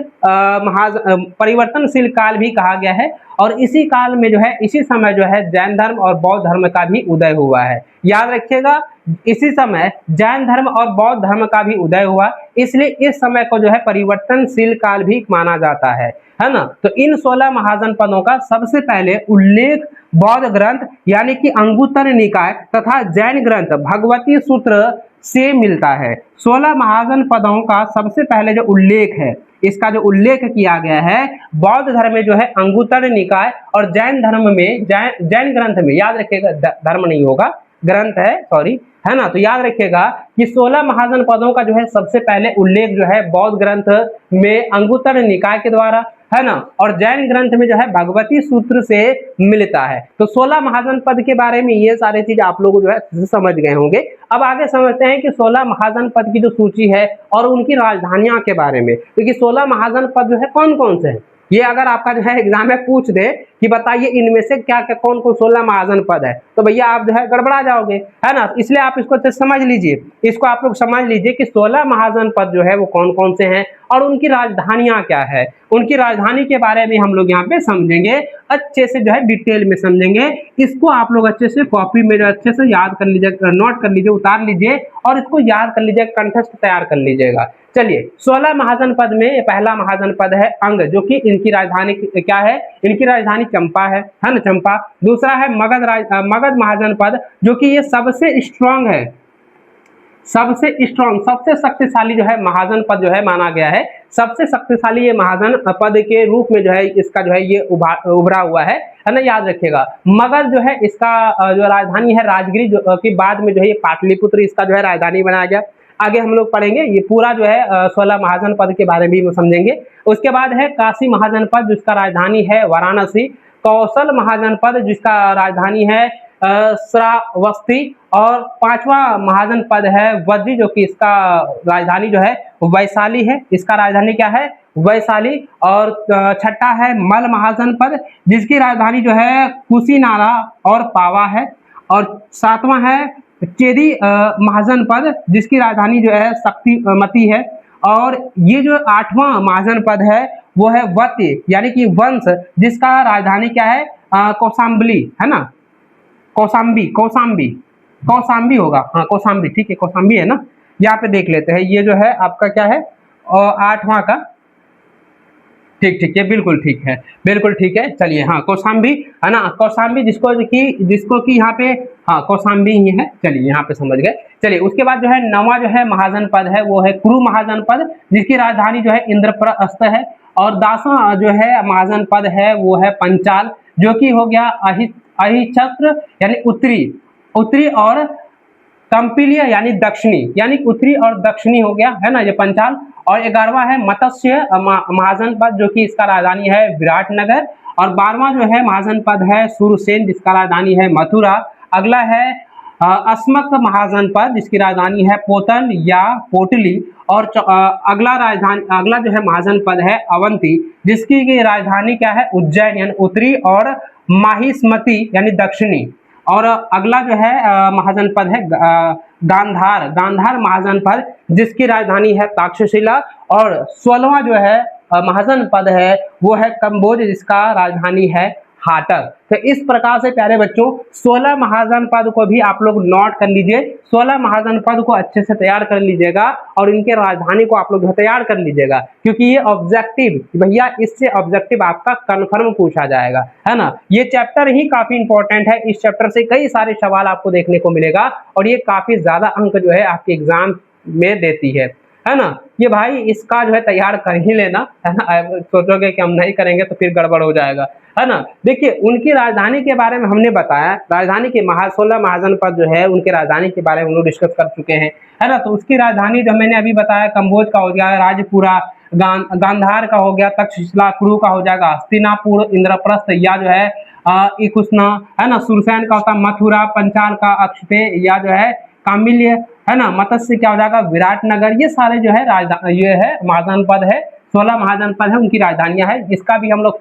काल भी कहा गया है। और इसी काल में जो है, इसी समय जो है जैन धर्म और बौद्ध धर्म का भी उदय हुआ है। याद रखिएगा, इसी समय जैन धर्म और बौद्ध धर्म का भी उदय हुआ, इसलिए इस समय को जो है परिवर्तनशील काल भी माना जाता है ना। तो इन 16 महाजन पदों का सबसे पहले उल्लेख बौद्ध ग्रंथ यानी कि अंगुत्तर निकाय तथा जैन ग्रंथ भगवती सूत्र से मिलता है। 16 महाजन पदों का सबसे पहले जो उल्लेख है, इसका जो उल्लेख किया गया है बौद्ध धर्म में जो है अंगुत्तर निकाय, और जैन धर्म में जैन ग्रंथ में, याद रखिएगा धर्म नहीं होगा, ग्रंथ है, सॉरी, है ना। तो याद रखिएगा कि 16 महाजन पदों का जो है सबसे पहले उल्लेख जो है बौद्ध ग्रंथ में अंगुत्तर निकाय के द्वारा, है ना, और जैन ग्रंथ में जो है भगवती सूत्र से मिलता है। तो 16 महाजन पद के बारे में ये सारे चीज आप लोग जो है समझ गए होंगे। अब आगे समझते हैं कि 16 महाजन पद की जो सूची है और उनकी राजधानियां के बारे में, क्योंकि 16 महाजन पद जो है कौन कौन से हैं, ये अगर आपका जो है एग्जाम में पूछ दे कि बताइए इनमें से क्या क्या कौन कौन 16 महाजन पद है, तो भैया आप जो है गड़बड़ा जाओगे, है ना। इसलिए आप इसको समझ लीजिए, इसको आप लोग समझ लीजिए कि 16 महाजन पद जो है वो कौन कौन से हैं और उनकी राजधानियां क्या है। उनकी राजधानी के बारे में हम लोग यहाँ पे समझेंगे, अच्छे से जो है डिटेल में समझेंगे। इसको आप लोग अच्छे से कॉपी में अच्छे से याद कर लीजिए, नोट कर लीजिए, उतार लीजिए और इसको याद कर लीजिए, कंठस्थ तैयार कर लीजिएगा। चलिए, 16 महाजन पद में पहला महाजन पद है अंग, जो कि इनकी राजधानी क्या है, इनकी राजधानी चंपा है ना, चंपा। दूसरा है मगध महाजन पद, जो कि ये सबसे स्ट्रॉन्ग है, सबसे शक्तिशाली जो है महाजन पद जो है माना गया है। सबसे शक्तिशाली ये महाजन पद के रूप में जो है इसका जो है ये उभरा हुआ है ना। याद रखिएगा, मगध जो है इसका जो राजधानी है राजगिरी, जो कि बाद में जो है ये पाटलिपुत्र इसका जो है राजधानी बनाया गया। आगे हम लोग पढ़ेंगे, ये पूरा जो है 16 महाजन पद के बारे में समझेंगे। उसके बाद है काशी महाजन पद, जिसका राजधानी है वाराणसी। कौशल महाजन पद, जिसका राजधानी है श्रावस्ती। और पांचवा महाजन पद है वज्जी, जो कि इसका राजधानी जो है वैशाली है, इसका राजधानी क्या है, वैशाली। और छठा है मल महाजन पद, जिसकी राजधानी जो है कुशीनारा और पावा है। और सातवां है चेदी महाजन पद, जिसकी राजधानी जो है शक्तिमती है। और ये जो आठवां महाजन पद है वो है वत्य यानी कि वंश, जिसका राजधानी क्या है, कौशाम्बी, है ना, कौशाम्बी होगा, हाँ कौशाम्बी, ठीक है, कौशाम्बी है ना। यहाँ पे देख लेते हैं, ये जो है आपका क्या है, आठवां का, ठीक है, बिल्कुल ठीक है। चलिए, हाँ कौशाम्बी है ना, कौशाम्बी जिसको कि यहाँ पे हाँ कौशाम्बी ही है। चलिए, यहाँ पे समझ गए। चलिए, उसके बाद जो है नवा जो है महाजन पद है वो है कुरु महाजन पद, जिसकी राजधानी जो है इंद्रप्रस्थ है। और 10वां जो है महाजन पद है वो है पंचाल, जो कि हो गया अहिच्छत्र यानी उत्तरी और कंपिलिया यानी दक्षिणी, यानी उत्तरी और दक्षिणी हो गया है ना ये पंचाल। और 11वां है मत्स्य महाजनपद, जो कि इसका राजधानी है विराटनगर। और 12वां जो है महाजनपद है सुरसेन, जिसका राजधानी है मथुरा। अगला है अस्मक महाजनपद, जिसकी राजधानी है पोतन या पोटली। और अगला जो है महाजनपद है अवंती, जिसकी राजधानी क्या है उज्जैन यानी उत्तरी, और माहिष्मति यानी दक्षिणी। और अगला जो है महाजनपद है गांधार महाजनपद, जिसकी राजधानी है तक्षशिला। और 16वां जो है महाजनपद है वो है कम्बोज, जिसका राजधानी है हाटक। तो इस प्रकार से प्यारे बच्चों 16 महाजनपद को भी आप लोग नोट कर लीजिए, 16 महाजनपद को अच्छे से तैयार कर लीजिएगा और इनके राजधानी को आप लोग तैयार कर लीजिएगा, क्योंकि ये ऑब्जेक्टिव भैया, इससे ऑब्जेक्टिव आपका कन्फर्म पूछा जाएगा, है ना। ये चैप्टर ही काफी इंपॉर्टेंट है, इस चैप्टर से कई सारे सवाल आपको देखने को मिलेगा और ये काफी ज्यादा अंक जो है आपके एग्जाम में देती है ना। ये भाई इसका जो है तैयार कर ही लेना, है ना। सोचोगे कि हम नहीं करेंगे तो फिर गड़बड़ हो जाएगा, है ना। देखिए उनकी राजधानी के बारे में हमने बताया, राजधानी के 16 महाजनपद जो है उनके राजधानी के बारे में हम लोग डिस्कस कर चुके हैं, है ना। तो उसकी राजधानी जो मैंने अभी बताया कम्बोज का हो गया, राजपुरा, गांधार का हो गया, तक्षशिला, कुरु का हो जाएगा हस्तिनापुर, इंद्रप्रस्थ या जो है इकुस्ना, है ना। सुरसैन का होता है मथुरा, पंचाल का अक्षते या जो है कामिल्य, है ना। मत्स्य क्या हो जाएगा विराटनगर। ये सारे जो है ये है महाजनपद है, 16 महाजनपद है, उनकी राजधानियां है। इसका भी हम लोग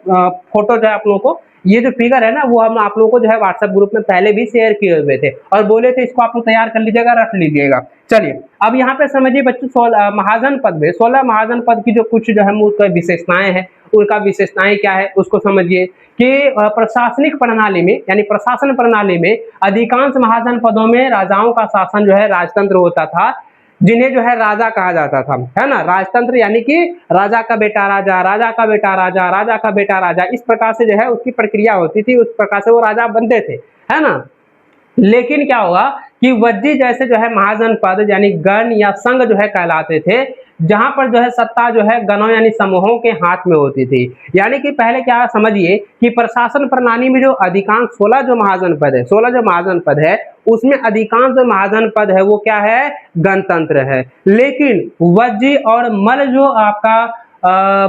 फोटो जो है आप लोगों को, ये जो फिगर है ना वो हम आप लोगों को जो है व्हाट्सएप ग्रुप में पहले भी शेयर किए हुए थे और बोले थे इसको आप लोग तैयार कर लीजिएगा, रख लीजिएगा। चलिए अब यहाँ पे समझिए बच्चों 16 महाजनपद में 16 महाजनपद की जो कुछ जो है विशेषताएं हैं, उनका विशेषताएं क्या है उसको समझिए कि प्रशासनिक प्रणाली में यानी प्रशासन प्रणाली में अधिकांश महाजनपदों में राजाओं का शासन जो है राजतंत्र होता था, जिन्हें जो है राजा कहा जाता था, है ना। राजतंत्र यानी कि राजा का बेटा राजा, राजा का बेटा राजा, राजा का बेटा राजा, इस प्रकार से जो है उसकी प्रक्रिया होती थी, उस प्रकार से वो राजा बनते थे, है ना। लेकिन क्या होगा कि वज्जी जैसे जो है महाजनपद यानी गण या संघ जो है कहलाते थे, जहां पर जो है सत्ता जो है गणों यानी समूहों के हाथ में होती थी। यानी कि पहले क्या समझिए कि प्रशासन प्रणाली में जो अधिकांश 16 जो महाजनपद है, 16 जो महाजनपद है उसमें अधिकांश जो महाजनपद है वो क्या है गणतंत्र है। लेकिन वज्जी और मल जो आपका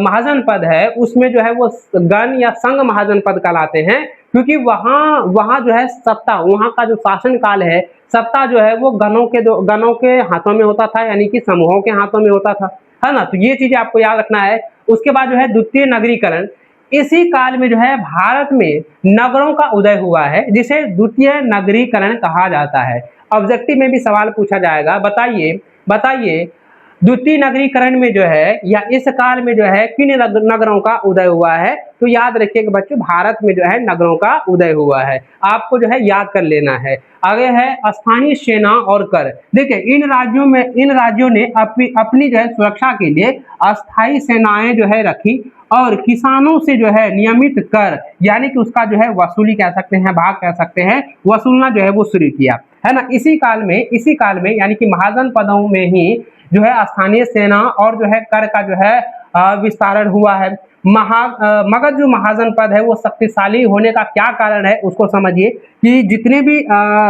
महाजनपद है उसमें जो है वो गण या संघ महाजनपद कहलाते हैं, क्योंकि वहां जो है सत्ता, वहां का जो शासन काल है, सत्ता जो है वो गणों के हाथों में होता था, यानी कि समूहों के हाथों में होता था, है ना। तो ये चीजें आपको याद रखना है। उसके बाद जो है द्वितीय नगरीकरण, इसी काल में जो है भारत में नगरों का उदय हुआ है, जिसे द्वितीय नगरीकरण कहा जाता है। ऑब्जेक्टिव में भी सवाल पूछा जाएगा, बताइए द्वितीय नगरीकरण में जो है या इस काल में जो है किन नगरों का उदय हुआ है। तो याद रखिए बच्चों भारत में जो है नगरों का उदय हुआ है, आपको जो है याद कर लेना है। आगे है स्थानीय सेना और कर। देखिए इन राज्यों ने अपनी जो है सुरक्षा के लिए अस्थायी सेनाएं जो है रखी और किसानों से जो है नियमित कर यानी कि उसका जो है वसूली कह सकते हैं, भाग कह सकते हैं, वसूलना जो है वो शुरू किया, है ना। इसी काल में यानी कि महाजनपदों में ही जो है स्थानीय सेना और जो है कर का जो है विस्तारण हुआ है। मगध जो महाजनपद है वो शक्तिशाली होने का क्या कारण है उसको समझिए कि जितने भी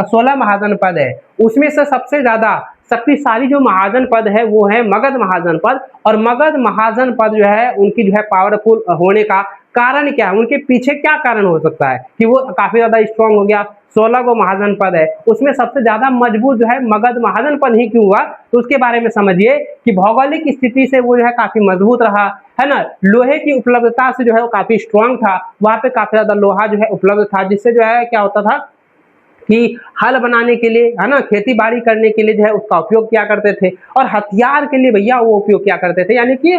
16 महाजनपद है उसमें से सबसे ज्यादा शक्तिशाली जो महाजनपद है वो है मगध महाजनपद। और मगध महाजनपद जो है उनकी जो है पावरफुल होने का कारण क्या है, उनके पीछे क्या कारण हो सकता है कि वो काफी ज्यादा स्ट्रांग हो गया। 16 को महाजनपद है उसमें सबसे ज्यादा मजबूत जो है मगध महाजनपद ही क्यों हुआ, तो उसके बारे में समझिए कि भौगोलिक स्थिति से वो जो है काफी मजबूत रहा, है ना। लोहे की उपलब्धता से जो है वो काफी स्ट्रांग था, वहां पे काफी ज्यादा लोहा जो है उपलब्ध था, जिससे जो है क्या होता था कि हल बनाने के लिए, है ना, खेती बाड़ी करने के लिए जो है उसका उपयोग किया करते थे। और हथियार के लिए भैया वो उपयोग किया करते थे, यानी कि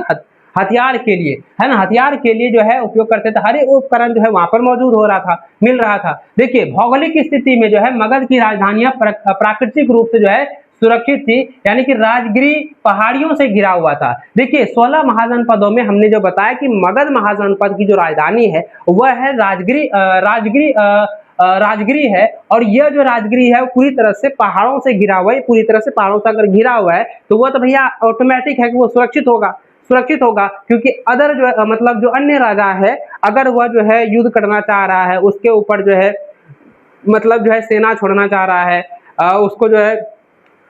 हथियार के लिए, है ना, हथियार के लिए जो है उपयोग करते थे। हर एक उपकरण जो है वहां पर मौजूद हो रहा था, मिल रहा था। देखिए भौगोलिक स्थिति में जो है मगध की राजधानियां प्राकृतिक रूप से जो है सुरक्षित थी, यानी कि राजगिरी पहाड़ियों से घिरा हुआ था। देखिए 16 महाजनपदों में हमने जो बताया कि मगध महाजनपद की जो राजधानी है वह है राजगिरी है। और यह जो राजगिरी है पूरी तरह से पहाड़ों से घिरा हुआ है, पूरी तरह से पहाड़ों से अगर घिरा हुआ है तो वह तो भैया ऑटोमेटिक है कि वो सुरक्षित होगा, क्योंकि अदर जो मतलब जो अन्य राजा है अगर वह जो है युद्ध करना चाह रहा है, उसके ऊपर जो है मतलब जो है सेना छोड़ना चाह रहा है, उसको जो है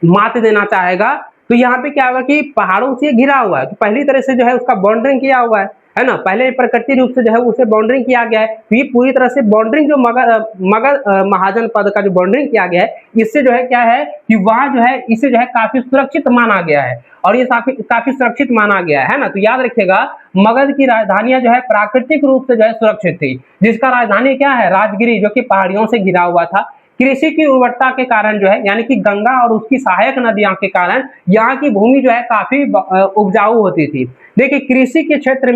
मात देना चाहेगा तो यहाँ पे क्या होगा कि पहाड़ों से घिरा हुआ है, तो पहली तरह से जो है उसका बाउंड्रिंग किया हुआ है ना, पहले प्रकृति रूप से जो है उसे बाउंड्रिंग किया गया है। तो ये पूरी तरह से बाउंड्रिंग जो मगध महाजन पद का जो बाउंड्रिंग किया गया है, इससे जो है क्या है कि वहां जो है इसे जो है काफी सुरक्षित माना गया है, और ये काफी सुरक्षित माना गया है ना। तो याद रखिएगा मगध की राजधानियां जो है प्राकृतिक रूप से जो है सुरक्षित थी, जिसका राजधानी क्या है राजगिरी, जो कि पहाड़ियों से घिरा हुआ था। कृषि की उर्वरता के कारण जो है यानी कि गंगा और उसकी सहायक नदियां के कारण यहाँ की भूमि जो है काफी उपजाऊ होती थी। देखिए कृषि के क्षेत्र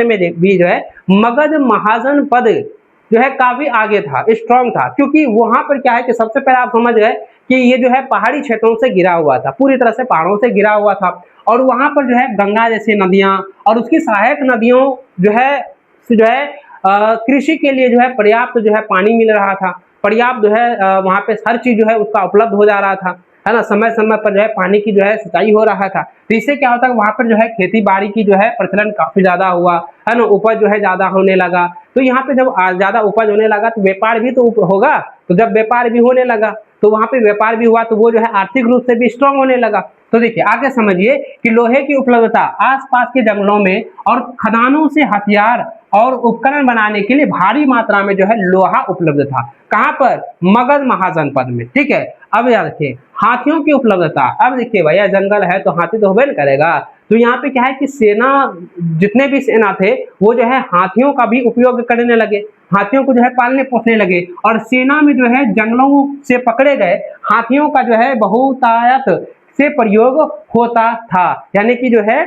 में भी जो है मगध महाजन पद जो है काफी आगे था, स्ट्रांग था, क्योंकि वहां पर क्या है कि सबसे पहले आप समझ गए कि ये जो है पहाड़ी क्षेत्रों से घिरा हुआ था, पूरी तरह से पहाड़ों से घिरा हुआ था, और वहां पर जो है गंगा जैसी नदियां और उसकी सहायक नदियों जो है कृषि के लिए जो है पर्याप्त जो है पानी मिल रहा था, पर्याप्त जो है वहां पे हर चीज जो है उसका उपलब्ध हो जा रहा था, है ना, समय समय पर जो है पानी की जो है सिंचाई हो रहा था। तो इससे क्या होता है वहां पर जो है खेती बाड़ी की जो है प्रचलन काफी ज्यादा हुआ, है ना, उपज जो है ज्यादा होने लगा। तो यहाँ पे जब ज्यादा उपज होने लगा तो व्यापार भी तो होगा, तो जब व्यापार भी होने लगा तो वहां पे व्यापार भी हुआ, तो वो जो है आर्थिक रूप से भी स्ट्रांग होने लगा। तो देखिए आगे समझिए कि लोहे की उपलब्धता आसपास के जंगलों में और खदानों से हथियार और उपकरण बनाने के लिए भारी मात्रा में जो है लोहा उपलब्ध था। कहां पर मगध महाजनपद में, ठीक है। अब याद रखिए हाथियों की उपलब्धता, अब देखिए भैया जंगल है तो हाथी तो होबे न करेगा, तो यहाँ पे क्या है कि सेना, जितने भी सेना थे वो जो है हाथियों का भी उपयोग करने लगे, हाथियों को जो है पालने पोसने लगे, और सेना में जो है जंगलों से पकड़े गए हाथियों का जो है बहुतायत से प्रयोग होता था, यानी कि जो है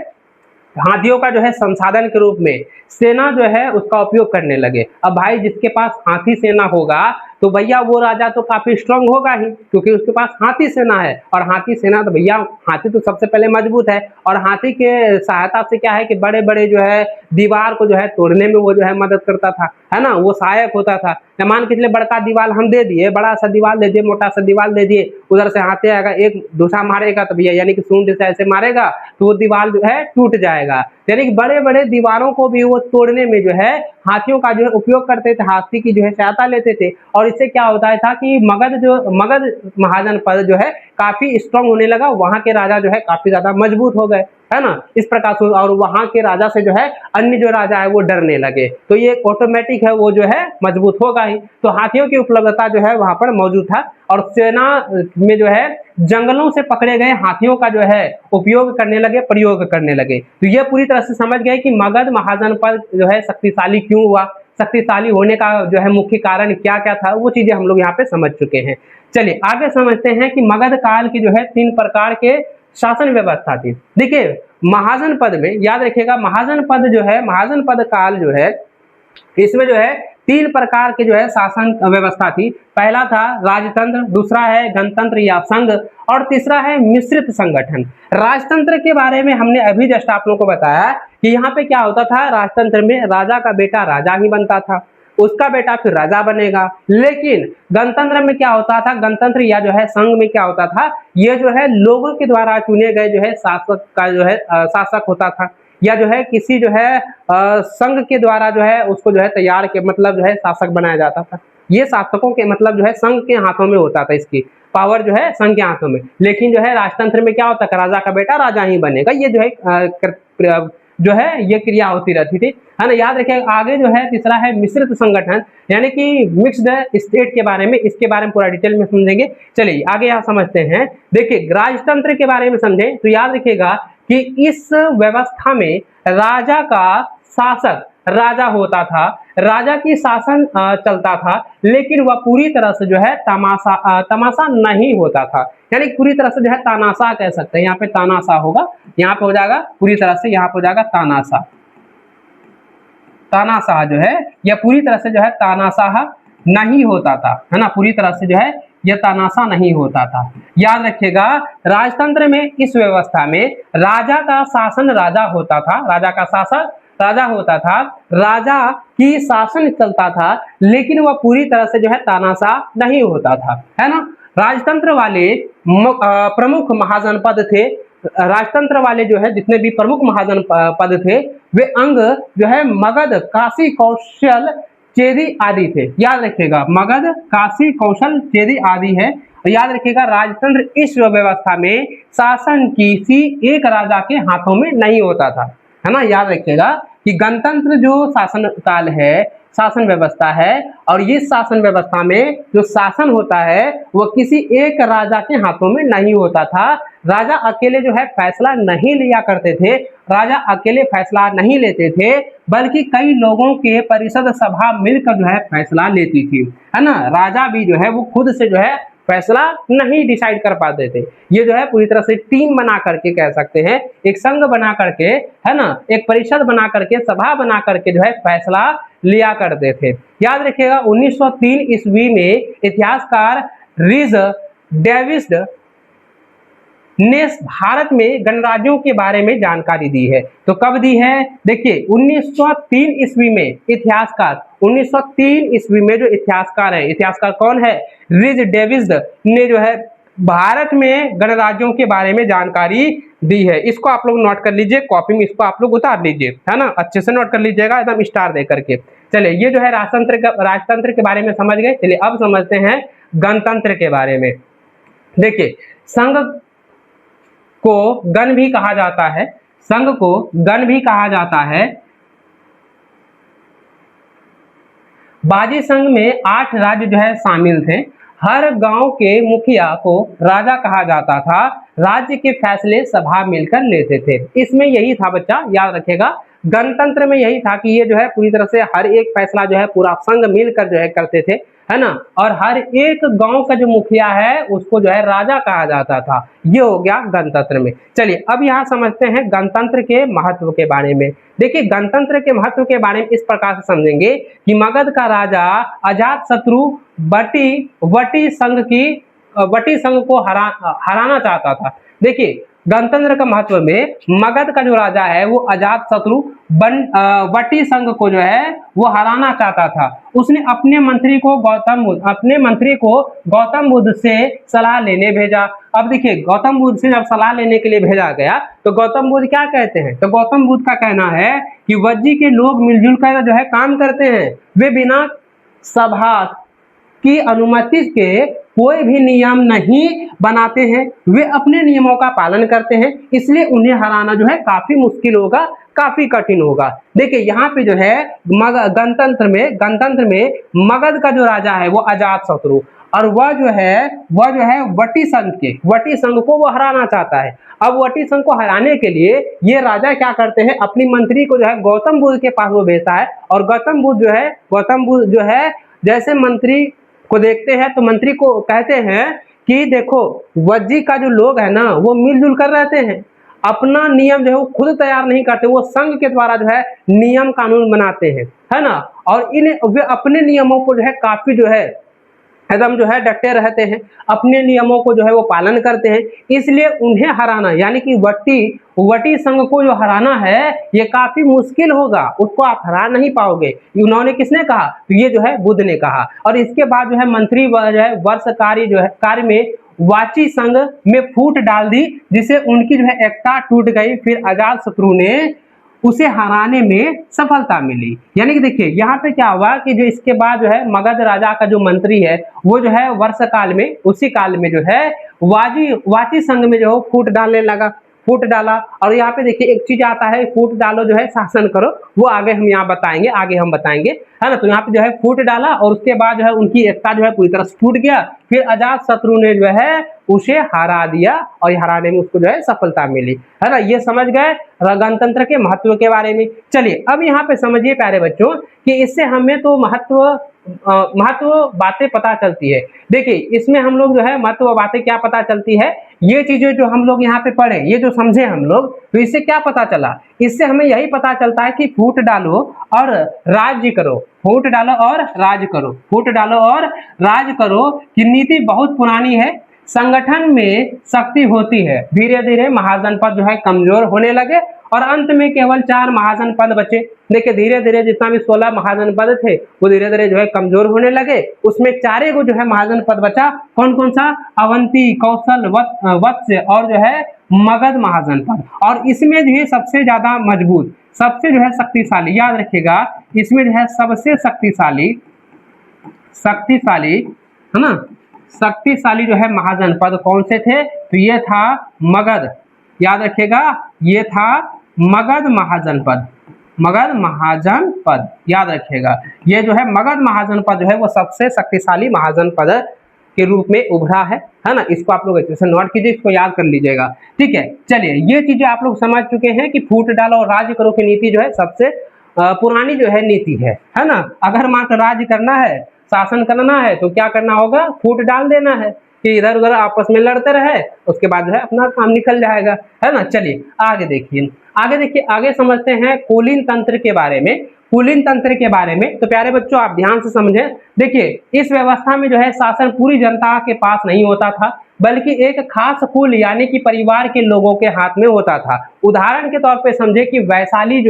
हाथियों का जो है संसाधन के रूप में सेना जो है उसका उपयोग करने लगे। अब भाई जिसके पास हाथी सेना होगा तो भैया वो राजा तो काफी स्ट्रांग होगा ही, क्योंकि उसके पास हाथी सेना है, और हाथी सेना तो भैया हाथी तो सबसे पहले मजबूत है, और हाथी के सहायता से क्या है कि बड़े बड़े जो है दीवार को जो है तोड़ने में वो जो है मदद करता था, है ना, वो सहायक होता था। मान के चलिए बड़का दीवार हम दे दिए, बड़ा सा दीवार दे दिए, मोटा सा दीवार दे दिए, उधर से हाथी आएगा एक दूसरा मारेगा तो भैया यानी कि सूंड से ऐसे मारेगा तो वो दीवार जो है टूट जाएगा। यानी कि बड़े बड़े दीवारों को भी वो तोड़ने में जो है हाथियों का जो है उपयोग करते थे, हाथी की जो है सहायता लेते थे, और इससे क्या होता था कि मगध महाजन पद जो है काफी स्ट्रांग होने लगा, वहां के राजा जो है काफी ज्यादा मजबूत हो गए, है ना, इस प्रकार से, और वहां के राजा से जो है अन्य जो राजा है वो डरने लगे, तो ये ऑटोमेटिक है वो जो है मजबूत होगा ही। तो हाथियों की उपलब्धता जो है वहां पर मौजूद था, और सेना में जो है जंगलों से पकड़े गए हाथियों का जो है उपयोग करने लगे, प्रयोग करने लगे। तो ये पूरी तरह से समझ गए कि मगध महाजनपद जो है शक्तिशाली क्यों हुआ, शक्तिशाली होने का जो है मुख्य कारण क्या क्या था, वो चीजें हम लोग यहाँ पे समझ चुके हैं। चलिए आगे समझते हैं कि मगध काल की जो है 3 प्रकार के शासन व्यवस्था थी। देखिए महाजन पद में याद रखिएगा, महाजन पद जो है, महाजन पद काल जो है इसमें जो है 3 प्रकार के जो है शासन व्यवस्था थी। पहला था राजतंत्र, दूसरा है गणतंत्र या संघ, और तीसरा है मिश्रित संगठन। राजतंत्र के बारे में हमने अभी जस्ट आप लोगों को बताया कि यहाँ पे क्या होता था, राजतंत्र में राजा का बेटा राजा ही बनता था, उसका बेटा फिर राजा बनेगा। लेकिन गणतंत्र में क्या होता था, गणतंत्र या जो है संघ में क्या होता था, ये जो है लोगों के द्वारा चुने गए जो है शासक का जो है शासक होता था, या जो है किसी जो है संघ के द्वारा जो है उसको जो है तैयार के मतलब जो है शासक बनाया जाता था। ये शासकों के मतलब जो है संघ के हाथों में होता था, इसकी पावर जो है संघ के हाथों में। लेकिन जो है राजतंत्र में क्या होता है, राजा का बेटा राजा ही बनेगा, ये जो है ये क्रिया होती रहती थी, है ना। याद रखिए आगे जो है तीसरा है मिश्रित संगठन, यानी कि मिक्स्ड स्टेट के बारे में, इसके बारे में पूरा डिटेल में समझेंगे। चलिए आगे यहाँ समझते हैं। देखिए राजतंत्र के बारे में समझें तो याद रखिएगा कि इस व्यवस्था में राजा का शासक राजा होता था, राजा की शासन चलता था, लेकिन वह पूरी तरह से जो है तमाशा नहीं होता था, यानी पूरी तरह से जो है तानाशाह कह सकते हैं। यहाँ पे तानाशाह होगा, यहाँ पे हो जाएगा पूरी तरह से, यहाँ पे हो जाएगा तानाशाह। तानाशाह जो है यह पूरी तरह से जो है तानाशाह नहीं होता था, है ना, पूरी तरह से जो है यह तानाशाह नहीं होता था। याद रखिएगा राजतंत्र में इस व्यवस्था में राजा का शासन राजा होता था, राजा का शासन राजा होता था, राजा की शासन चलता था, लेकिन वह पूरी तरह से जो है तानाशाह नहीं होता था, है ना। राजतंत्र वाले प्रमुख महाजनपद थे, राजतंत्र वाले जो है जितने भी प्रमुख महाजन पद थे वे अंग जो है मगध, काशी, कौशल, चेदी आदि थे। याद रखिएगा मगध, काशी, कौशल, चेदी आदि है। तो याद रखिएगा राजतंत्र इस व्यवस्था में शासन किसी एक राजा के हाथों में नहीं होता था, है ना। याद रखिएगा कि गणतंत्र जो शासन काल है, शासन व्यवस्था है, और ये शासन व्यवस्था में जो शासन होता है वो किसी एक राजा के हाथों में नहीं होता था। राजा अकेले जो है फैसला नहीं लिया करते थे, राजा अकेले फैसला नहीं लेते थे, बल्कि कई लोगों के परिषद सभा मिलकर जो है फैसला लेती थी, है ना। राजा भी जो है वो खुद से जो है फैसला नहीं डिसाइड कर पाते थे। ये जो है पूरी तरह से टीम बना करके कह सकते हैं, एक संघ बना करके, है ना, एक परिषद बना करके, सभा बना करके जो है फैसला लिया करते थे। याद रखिएगा 1903 ईस्वी में इतिहासकार रीज डेविड ने भारत में गणराज्यों के बारे में जानकारी दी है। तो कब दी है? देखिए 1903 ईस्वी में इतिहासकार, 1903 ईस्वी में जो इतिहासकार है, इतिहासकार कौन है? रीज डेविड ने जो है भारत में गणराज्यों के बारे में जानकारी दी है। इसको आप लोग नोट कर लीजिए, कॉपी में इसको आप लोग उतार लीजिए, है ना, अच्छे से नोट कर लीजिएगा एकदम स्टार दे करके। चलिए ये जो है राजतंत्र के बारे में समझ गए। चलिए अब समझते हैं गणतंत्र के बारे में। देखिए संघ को गण भी कहा जाता है, संघ को गण भी कहा जाता है। बाजी संघ में 8 राज्य जो है शामिल थे। हर गांव के मुखिया को राजा कहा जाता था। राज्य के फैसले सभा मिलकर लेते थे। इसमें यही था बच्चा, याद रखेगा, गणतंत्र में यही था कि ये जो है पूरी तरह से हर एक फैसला जो है पूरा संघ मिलकर जो है करते थे, है ना। और हर एक गांव का जो मुखिया है उसको जो है राजा कहा जाता था। ये हो गया गणतंत्र में। चलिए अब यहाँ समझते हैं गणतंत्र के महत्व के बारे में। देखिए गणतंत्र के महत्व के बारे में इस प्रकार से समझेंगे कि मगध का राजा अजातशत्रु वटी संघ को हराना चाहता था। देखिए गणतंत्र का महत्व में मगध का जो राजा है वो अजातशत्रु वटी संघ को जो है वो हराना चाहता था। उसने अपने मंत्री को गौतम बुद्ध से सलाह लेने भेजा। अब देखिए गौतम बुद्ध से जब सलाह लेने के लिए भेजा गया तो गौतम बुद्ध क्या कहते हैं? तो गौतम बुद्ध का कहना है कि वज्जी के लोग मिलजुल कर जो है काम करते हैं, वे बिना सभा की अनुमति के कोई भी नियम नहीं बनाते हैं, वे अपने नियमों का पालन करते हैं, इसलिए उन्हें हराना जो है काफी मुश्किल होगा, काफी कठिन होगा। देखिए यहाँ पे जो है गणतंत्र में मगध का जो राजा है वो अजातशत्रु, और वह जो है वटी संघ को वो हराना चाहता है। अब वटी संघ को हराने के लिए ये राजा क्या करते हैं? अपनी मंत्री को जो है गौतम बुद्ध के पास वो भेजता है, और गौतम बुद्ध जो है जैसे मंत्री को देखते हैं तो मंत्री को कहते हैं कि देखो वज्जी का जो लोग है ना वो मिलजुल कर रहते हैं, अपना नियम जो है वो खुद तैयार नहीं करते, वो संघ के द्वारा जो है नियम कानून बनाते हैं, है ना। और वे अपने नियमों को जो है काफी जो है एकदम जो है डटे रहते हैं, अपने नियमों को जो है वो पालन करते हैं, इसलिए उन्हें हराना यानी कि वटी संघ को जो हराना है ये काफी मुश्किल होगा, उसको आप हरा नहीं पाओगे। उन्होंने किसने कहा? तो ये जो है बुद्ध ने कहा। और इसके बाद जो है मंत्री जो है वर्ष कार्य में वाची संघ में फूट डाल दी, जिससे उनकी जो है एकता टूट गई। फिर अजातशत्रु ने उसे हराने में सफलता मिली। यानी कि देखिए यहाँ पे क्या हुआ कि जो इसके बाद जो है मगध राजा का जो मंत्री है वो जो है वर्ष काल में, उसी काल में जो है वाची संघ में जो फूट डालने लगा, फूट डाला। और यहाँ पे देखिए एक चीज आता है, फूट डालो जो है शासन करो, वो आगे हम यहाँ बताएंगे, है ना। तो यहाँ पे जो है फूट डाला और उसके बाद जो है उनकी एकता जो है पूरी तरह से टूट गया। फिर अजातशत्रु ने जो है उसे हरा दिया और हराने में उसको जो है सफलता मिली, है ना। ये समझ गए गणतंत्र के महत्व के बारे में। चलिए अब यहाँ पे समझिए प्यारे बच्चों कि इससे हमें तो महत्व बातें पता चलती है। देखिए इसमें हम लोग जो है महत्व बातें क्या पता चलती है, ये चीजें जो हम लोग यहाँ पे पढ़े, ये जो समझे हम लोग, तो इससे क्या पता चला? इससे हमें यही पता चलता है कि फूट डालो और राज्य करो, फूट डालो और राज करो, फूट डालो और राज करो की नीति बहुत पुरानी है। संगठन में शक्ति होती है, धीरे धीरे महाजनपद जो है कमजोर होने लगे और अंत में केवल 4 महाजनपद बचे। देखिए धीरे धीरे जितना भी 16 महाजनपद थे वो धीरे धीरे जो है कमजोर होने लगे, उसमें 4 को जो है महाजनपद बचा। कौन कौन सा? अवंती, कौशल, वत्स और जो है मगध महाजनपद। और इसमें जो है सबसे ज्यादा मजबूत, सबसे जो है शक्तिशाली, याद रखिएगा इसमें जो है सबसे शक्तिशाली, है ना, शक्तिशाली जो है महाजनपद कौन से थे? तो ये था मगध, याद रखिएगा, ये था मगध महाजनपद, मगध महाजनपद याद रखिएगा। ये जो है मगध महाजनपद जो है वो सबसे शक्तिशाली महाजनपद के रूप में उभरा है ना। इसको आप लोग अच्छे से नोट कीजिए, इसको याद कर लीजिएगा, ठीक है। चलिए, ये चीजें आप लोग समझ चुके हैं कि फूट डालो और राज्य करो की नीति जो है सबसे पुरानी जो है नीति है ना। अगर मात्र राज्य करना है, शासन करना है, तो क्या करना होगा? फूट डाल देना है कि इधर उधर आपस में लड़ते रहे, उसके बाद जो है अपना काम निकल जाएगा, है ना। चलिए आगे देखिए, आगे समझते हैं कुलीन तंत्र के बारे में। कुलीन तंत्र के बारे में तो प्यारे बच्चों आप ध्यान से समझें। देखिए, इस व्यवस्था में जो है शासन पूरी जनता के पास नहीं होता था, बल्कि एक खास कुल यानी कि परिवार के लोगों के हाथ में होता था। उदाहरण के तौर पे समझे कि वैशाली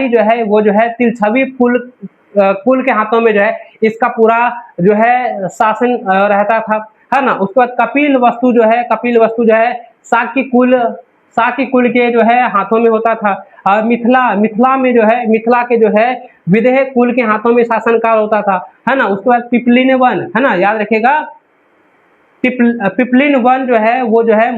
जो है वो जो है तिलछवी कुल के हाथों में जो है इसका पूरा जो है शासन रहता था, है ना। उसके बाद कपिल वस्तु जो है साकी कुल के जो है हाथों में होता था। और मिथिला में जो है मिथिला के जो है विदेह कुल के हाथों में शासन काल होता था, है ना। उसके बाद पिपलिन वन, है ना, याद रखिएगा, पिपलिन वन जो है वो जो है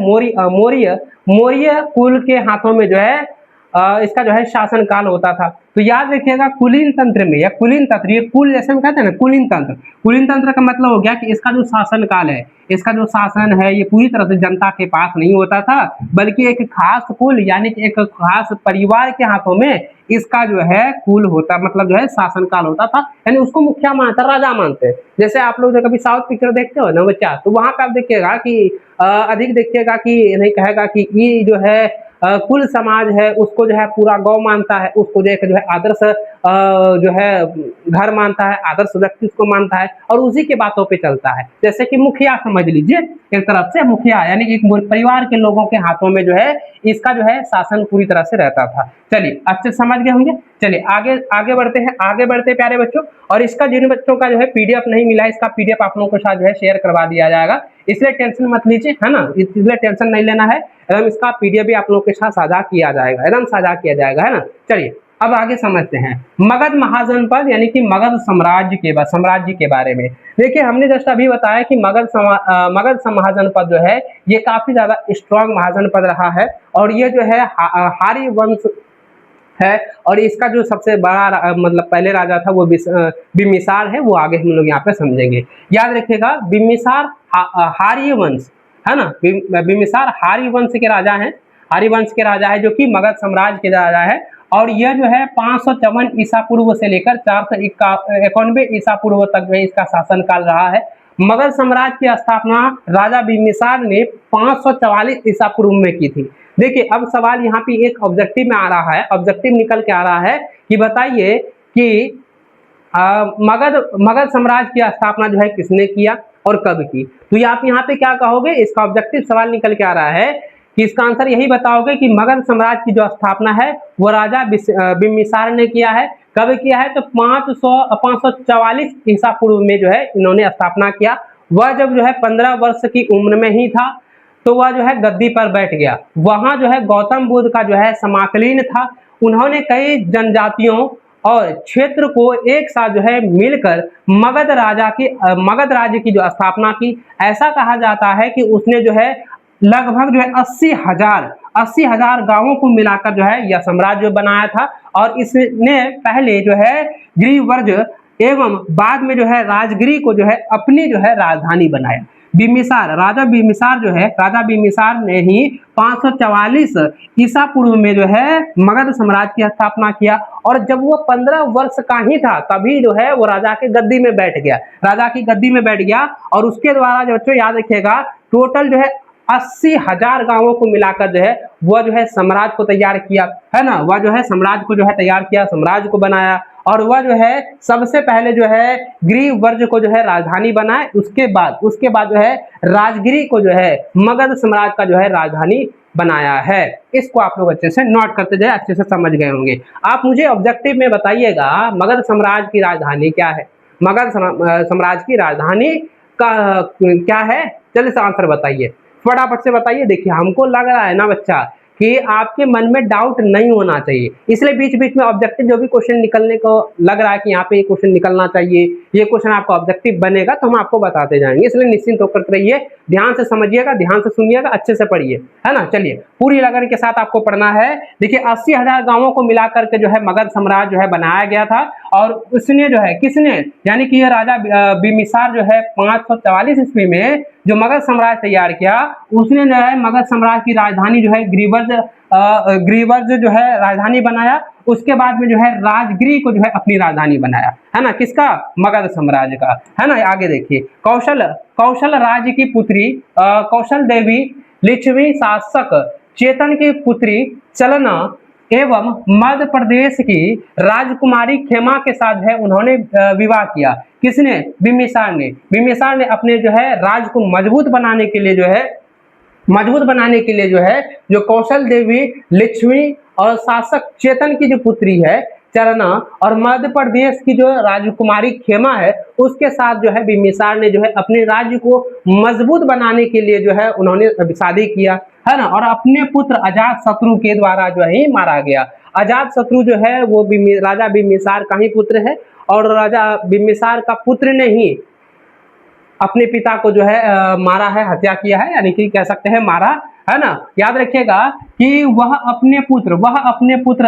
मौर्य कुल के हाथों में जो है इसका जो है शासन काल होता था। तो याद रखिएगा, कुलीन तंत्र में या कुलीन तंत्र, ये कुल जैसे हम कहते हैं ना, कुलीन तंत्र का मतलब हो गया कि इसका जो शासन काल है, इसका जो शासन है ये पूरी तरह से जनता के पास नहीं होता था, बल्कि एक खास कुल यानी कि एक खास परिवार के हाथों में इसका जो है कुल होता, मतलब जो है शासन काल होता था, यानी उसको मुखिया मानता, राजा मानते। जैसे आप लोग जो कभी साउथ पिक्चर देखते हो ना बच्चा, तो वहां पे आप देखिएगा कि अधिक देखिएगा कि नहीं कहेगा कि ये जो है कुल समाज है उसको जो है पूरा गांव मानता है, उसको जो है आदर्श जो है घर मानता है, आदर्श व्यक्ति उसको मानता है और उसी के बातों पे चलता है। जैसे कि मुखिया समझ लीजिए, एक तरफ से मुखिया यानी कि एक परिवार के लोगों के हाथों में जो है इसका जो है शासन पूरी तरह से रहता था। चलिए अच्छे समझ गए होंगे। चलिए आगे बढ़ते प्यारे बच्चों। और इसका जिन बच्चों का जो है पीडीएफ नहीं मिला है, इसका पीडीएफ आप लोगों के साथ जो है शेयर करवा दिया जाएगा, इसलिए टेंशन मत लीजिए, है ना, इसलिए टेंशन नहीं लेना है। एकदम इसका पीडीएफ भी आप लोगों के साथ साझा किया जाएगा, एकदम साझा किया जाएगा, है ना। चलिए अब आगे समझते हैं मगध महाजनपद यानी कि मगध साम्राज्य के बारे में। देखिए, हमने जस्ट अभी बताया कि मगध महाजनपद जो है ये काफी ज्यादा स्ट्रॉन्ग महाजनपद रहा है और ये जो है हारी वंश है। और इसका जो सबसे बड़ा मतलब पहले राजा था वो बिम्बिसार है, वो आगे हम लोग यहाँ पे समझेंगे। याद रखिएगा, बिम्बिसार हारी वंश, है ना, बिम्बिसार हारी वंश के राजा है जो कि मगध साम्राज्य के राजा है। और यह जो है 554 ईसा पूर्व से लेकर 491 ईसा पूर्व तक जो है इसका शासन काल रहा है। मगध साम्राज्य की स्थापना राजा बिम्बिसार ने 544 ईसा पूर्व में की थी। देखिए, अब सवाल यहाँ पे एक ऑब्जेक्टिव में आ रहा है, ऑब्जेक्टिव निकल के आ रहा है कि बताइए कि मगध साम्राज्य की स्थापना जो है किसने किया और कब की। तो आप यहाँ पे क्या कहोगे, इसका ऑब्जेक्टिव सवाल निकल के आ रहा है कि इसका आंसर यही बताओगे कि मगध साम्राज्य की जो स्थापना है वो राजा बिम्बिसार ने किया है। कब किया है? तो 544 ईसा पूर्व में जो है इन्होंने स्थापना किया। वह जब जो है 15 वर्ष की उम्र में ही था तो वह जो है गद्दी पर बैठ गया। वहां जो है गौतम बुद्ध का जो है समाकलीन था। उन्होंने कई जनजातियों और क्षेत्र को एक साथ जो है मिलकर मगध राज्य की जो स्थापना की। ऐसा कहा जाता है कि उसने जो है लगभग जो है 80,000 गांवों को मिलाकर जो है यह साम्राज्य बनाया था। और इसने पहले जो है गिरिवर्ज एवं बाद में जो है राजगिरी को जो है अपनी जो है राजधानी बनाया। राजा बिम्बिसार ने ही 544 ईसा पूर्व में जो है मगध साम्राज्य की स्थापना किया। और जब वो 15 वर्ष का ही था तभी जो है वो राजा की गद्दी में बैठ गया। और उसके द्वारा जो बच्चों याद रखिएगा, टोटल जो है 80,000 गांवों को मिलाकर जो है वह जो है साम्राज्य को तैयार किया, है ना। वह जो है साम्राज्य को जो है तैयार किया, साम्राज्य को बनाया। और वह जो है सबसे पहले जो है गिरिवर्ज को जो है राजधानी बनाए। उसके बाद जो है राजगिरी को जो है मगध साम्राज्य का जो है राजधानी बनाया है। इसको आप लोग अच्छे से नोट करते जाए, अच्छे से समझ गए होंगे। आप मुझे ऑब्जेक्टिव में बताइएगा मगध साम्राज्य की राजधानी क्या है, मगध साम्राज्य की राजधानी का क्या है। चलिए आंसर बताइए, फटाफट से बताइए। देखिए, हमको लग रहा है ना बच्चा कि आपके मन में डाउट नहीं होना चाहिए, इसलिए बीच बीच में ऑब्जेक्टिव जो भी क्वेश्चन निकलने को लग रहा है कि यहाँ पे ये क्वेश्चन निकलना चाहिए, ये क्वेश्चन आपका ऑब्जेक्टिव बनेगा, तो हम आपको बताते जाएंगे, इसलिए निश्चिंत होकर रहिए, ध्यान से समझिएगा, ध्यान से सुनिएगा, अच्छे से पढ़िए, है ना। चलिए पूरी लगन के साथ आपको पढ़ना है। देखिए 80,000 गांवों को मिलाकर के जो है मगध साम्राज्य जो है बनाया गया था, और उसने जो है किसने, यानी कि यह राजा बिम्बिसार जो है 544 ईस्वी में जो मगध साम्राज्य तैयार किया, उसने जो है मगध साम्राज्य की राजधानी जो है ग्रीवर्ज जो है राजधानी बनाया। उसके बाद में जो है राजगिरी को जो है अपनी राजधानी बनाया, है ना, किसका, मगध साम्राज्य का, है ना। आगे देखिए कौशल राज्य की पुत्री कौशल देवी लिच्छवी शासक चेतन की पुत्री चलना एवं मध्य प्रदेश की राजकुमारी खेमा के साथ है उन्होंने विवाह किया। किसने, बिम्बिसार ने अपने जो है राज को मजबूत बनाने के लिए जो है जो कौशल देवी लिच्छवी और शासक चेतन की जो पुत्री है चरना और मध्य प्रदेश की जो राजकुमारी खेमा है उसके साथ जो है बिम्बिसार ने जो है अपने राज्य को मजबूत बनाने के लिए जो है उन्होंने शादी किया, है ना। और अपने पुत्र अजातशत्रु के द्वारा जो है मारा गया। अजातशत्रु जो है वो राजा बिम्बिसार का ही पुत्र है, और राजा बिम्बिसार का पुत्र ने ही अपने पिता को जो है मारा है, हत्या किया है, यानी कि कह सकते हैं मारा, है ना। याद रखिएगा कि वह अपने पुत्र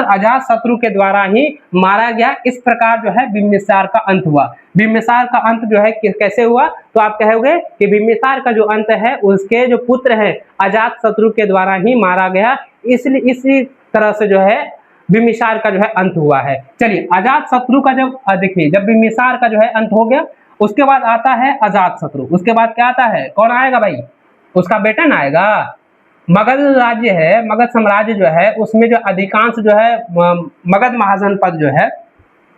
अजातशत्रु के द्वारा ही मारा गया। इस प्रकार जो है बिम्बिसार का अंत हुआ। बिम्बिसार का अंत जो है कैसे हुआ, तो आप कहोगे कि बिम्बिसार का जो अंत है उसके जो पुत्र है अजातशत्रु के द्वारा ही मारा गया, इसलिए इसी तरह से जो है बिम्बिसार का जो है अंत हुआ है। चलिए अजातशत्रु का जब देखिए जब बिम्बिसार का जो है अंत हो गया, उसके बाद आता है अजातशत्रु। उसके बाद क्या आता है, कौन आएगा भाई, उसका बेटा ना आएगा। मगध राज्य है, मगध साम्राज्य जो है उसमें जो अधिकांश जो है मगध महाजनपद जो है,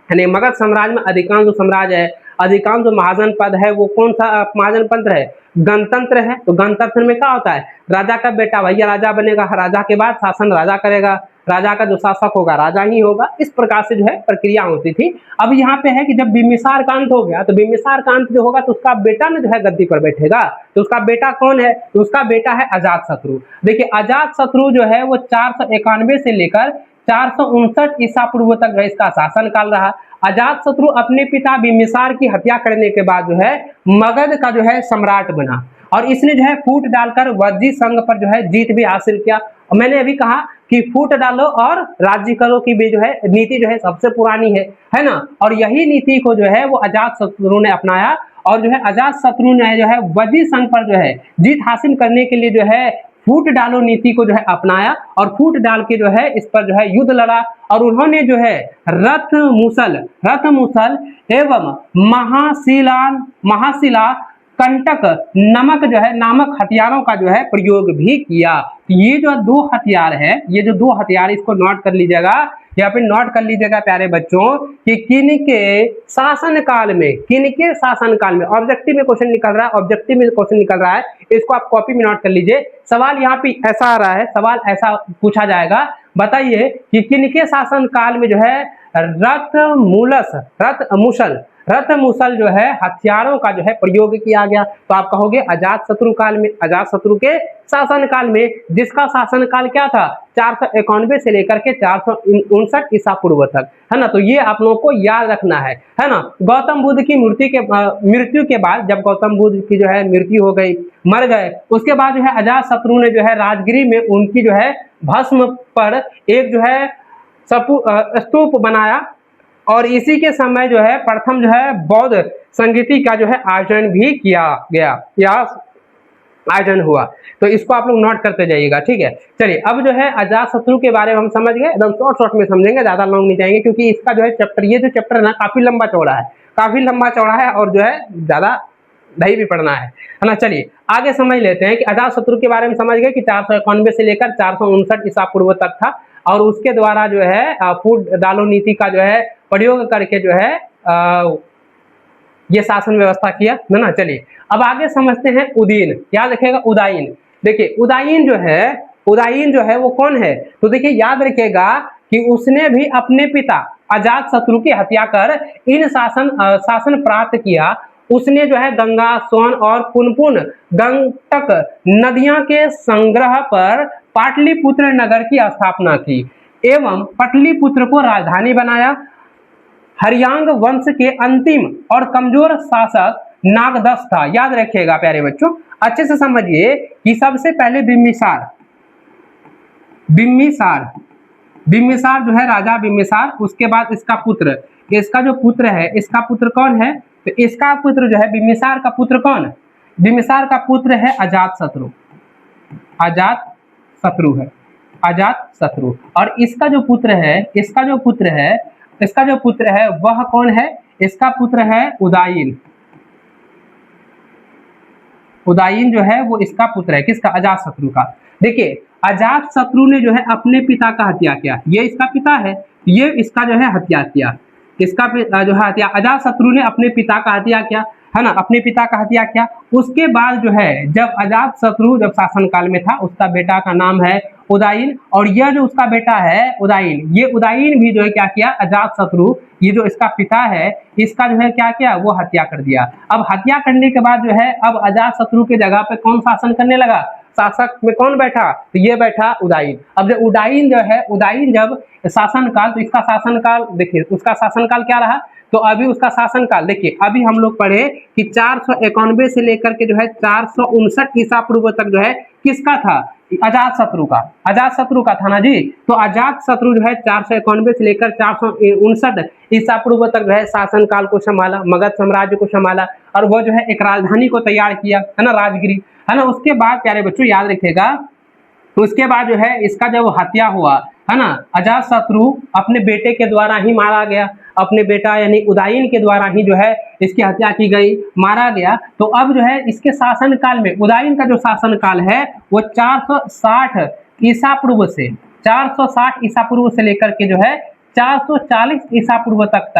यानी मगध साम्राज्य में अधिकांश जो साम्राज्य है, अधिकांश जो महाजनपद है वो कौन सा महाजनपद है, गणतंत्र है। तो गणतंत्र में क्या होता है, राजा का बेटा भैया राजा बनेगा, राजा के बाद शासन राजा करेगा, राजा का जो शासक होगा राजा ही होगा। इस प्रकार से जो है प्रक्रिया होती थी। अब यहाँ पे है कि जब बिम्बिसार का अंत हो गया, तो बिम्बिसार का अंत जो होगा तो उसका बेटा ना जो है गद्दी पर बैठेगा। तो उसका बेटा कौन है, तो उसका बेटा है अजातशत्रु। देखिए अजातशत्रु जो है वो 491 से लेकर 459 ईसा पूर्व तक इसका शासन काल रहा। अजातशत्रु अपने पिता बिम्बिसार की हत्या करने के बाद जो है मगध का जो है सम्राट बना, और इसने जो है फूट डालकर वज्जी संघ पर जो है जीत भी हासिल किया। मैंने अभी कहा कि फूट डालो और राज्य करो की भी जो है नीति जो है सबसे पुरानी है ना। और यही नीति को जो है वो अजातशत्रु ने अपनाया, और जो है अजातशत्रु ने जो है वज्जी संघ पर जो है जीत हासिल करने के लिए जो है फूट डालो नीति को जो है अपनाया, और फूट डाल के जो है इस पर जो है युद्ध लड़ा। और उन्होंने जो है रथ मूसल एवं महाशिला कंटक नामक हथियारों का जो है प्रयोग भी किया। ये जो दो हथियार इसको नोट कर लीजिएगा, यहाँ पे नोट कर लीजिएगा प्यारे बच्चों कि किनके शासन काल में ऑब्जेक्टिव में क्वेश्चन निकल रहा है, इसको आप कॉपी में नोट कर लीजिए। सवाल यहाँ पे ऐसा आ रहा है, सवाल ऐसा पूछा जाएगा, बताइए कि किनके शासन काल में जो है रथ मूसल जो है हथियारों का जो है प्रयोग किया गया। तो आप कहोगे अजातशत्रु के शासन काल में, जिसका शासन काल क्या था 491 से लेकर के 459 ईसा पूर्व तक, है ना। तो ये आप लोगों को याद रखना है ना। गौतम बुद्ध की मृत्यु के बाद, जब गौतम बुद्ध की जो है मृत्यु हो गई, मर गए, उसके बाद जो है अजातशत्रु ने जो है राजगिरी में उनकी जो है भस्म पर एक जो है स्तूप बनाया, और इसी के समय जो है प्रथम जो है बौद्ध संगीति का जो है आयोजन भी किया गया या आयोजन हुआ। तो इसको आप लोग नोट करते जाइएगा, ठीक है। चलिए अब जो है अजातशत्रु के बारे में हम समझ गए, एकदम शॉर्ट में समझेंगे, ज्यादा लॉन्ग नहीं जाएंगे, क्योंकि इसका जो है चैप्टर, ये जो चैप्टर है ना काफी लंबा चौड़ा है, और जो है ज्यादा नहीं भी पढ़ना है ना। चलिए आगे समझ लेते हैं कि अजातशत्रु के बारे में समझ गए कि 491 से लेकर 459 ईसा पूर्व तक था, और उसके द्वारा जो है फूट डालो नीति का जो है प्रयोग करके जो है ये शासन व्यवस्था किया ना। चलिए अब आगे समझते हैं उदयन। याद रखिएगा उदयन। देखिए उदयन जो है वो कौन है, तो देखिए याद रखिएगा कि उसने भी अपने पिता अजातशत्रु की हत्या कर इन शासन प्राप्त किया। उसने जो है गंगा, सोन और पुनपुन गंडक नदियों के संग्रह पर पाटलिपुत्र नगर की स्थापना की एवं पाटलिपुत्र को राजधानी बनाया। हरियांग वंश के अंतिम और कमजोर शासक नागदस था। याद रखिएगा प्यारे बच्चों, अच्छे से समझिए कि सबसे पहले बिम्बिसार बिम्बिसार जो है राजा बिम्बिसार, उसके बाद इसका पुत्र, इसका जो पुत्र है, इसका पुत्र कौन है, तो इसका पुत्र जो है बिम्बिसार का पुत्र कौन, बिम्बिसार का पुत्र है अजातशत्रु, अजातशत्रु है, अजातशत्रु। और इसका जो पुत्र है, इसका जो पुत्र है वह कौन है, इसका पुत्र है उदायीन। उदायीन जो है वो इसका पुत्र है, किसका, अजातशत्रु का। देखिए अजातशत्रु ने जो है अपने पिता का हत्या किया, ये इसका पिता है, ये इसका जो है हत्या किया, इसका जो है हत्या, अजातशत्रु ने अपने पिता का हत्या किया, है ना, अपने पिता का हत्या किया। उसके बाद जो है जब अजातशत्रु जब शासन काल में था, उसका बेटा का नाम है उदायीन, और यह जो उसका बेटा है उदायीन, ये उदायीन भी जो है क्या किया, अजातशत्रु, ये जो इसका पिता है, इसका जो है क्या किया, वो हत्या कर दिया। अब हत्या करने के बाद जो है अब अजातशत्रु के जगह पे कौन शासन करने लगा, शासक में कौन बैठा, तो ये बैठा उदायीन। अब जो उदायीन जो है, उदायीन जब शासनकाल, तो इसका शासनकाल देखिए, उसका शासनकाल क्या रहा, तो अभी उसका शासनकाल देखिए, अभी हम लोग पढ़े कि 491 से लेकर के जो है 459 ईसा पूर्व तक जो है किसका था, अजातशत्रु का, अजातशत्रु का था ना जी। तो अजातशत्रु जो है 491 से लेकर 459 ईसा पूर्व तक जो है शासनकाल को संभाला, मगध साम्राज्य को संभाला, और वो जो है एक राजधानी को तैयार किया, है ना, राजगिरी, है ना। उसके बाद प्यारे बच्चों याद रखिएगा, उसके बाद जो है इसका जब हत्या हुआ, है ना, अजातशत्रु अपने बेटे के द्वारा ही मारा गया, अपने बेटा यानी उदायीन के द्वारा ही जो है इसकी हत्या की गई, मारा गया। तो अब जो है इसके शासन काल में, उदायीन का जो शासन काल है वो 460 ईसा पूर्व से, 460 ईसा पूर्व से लेकर के जो है 440 ईसा पूर्व तक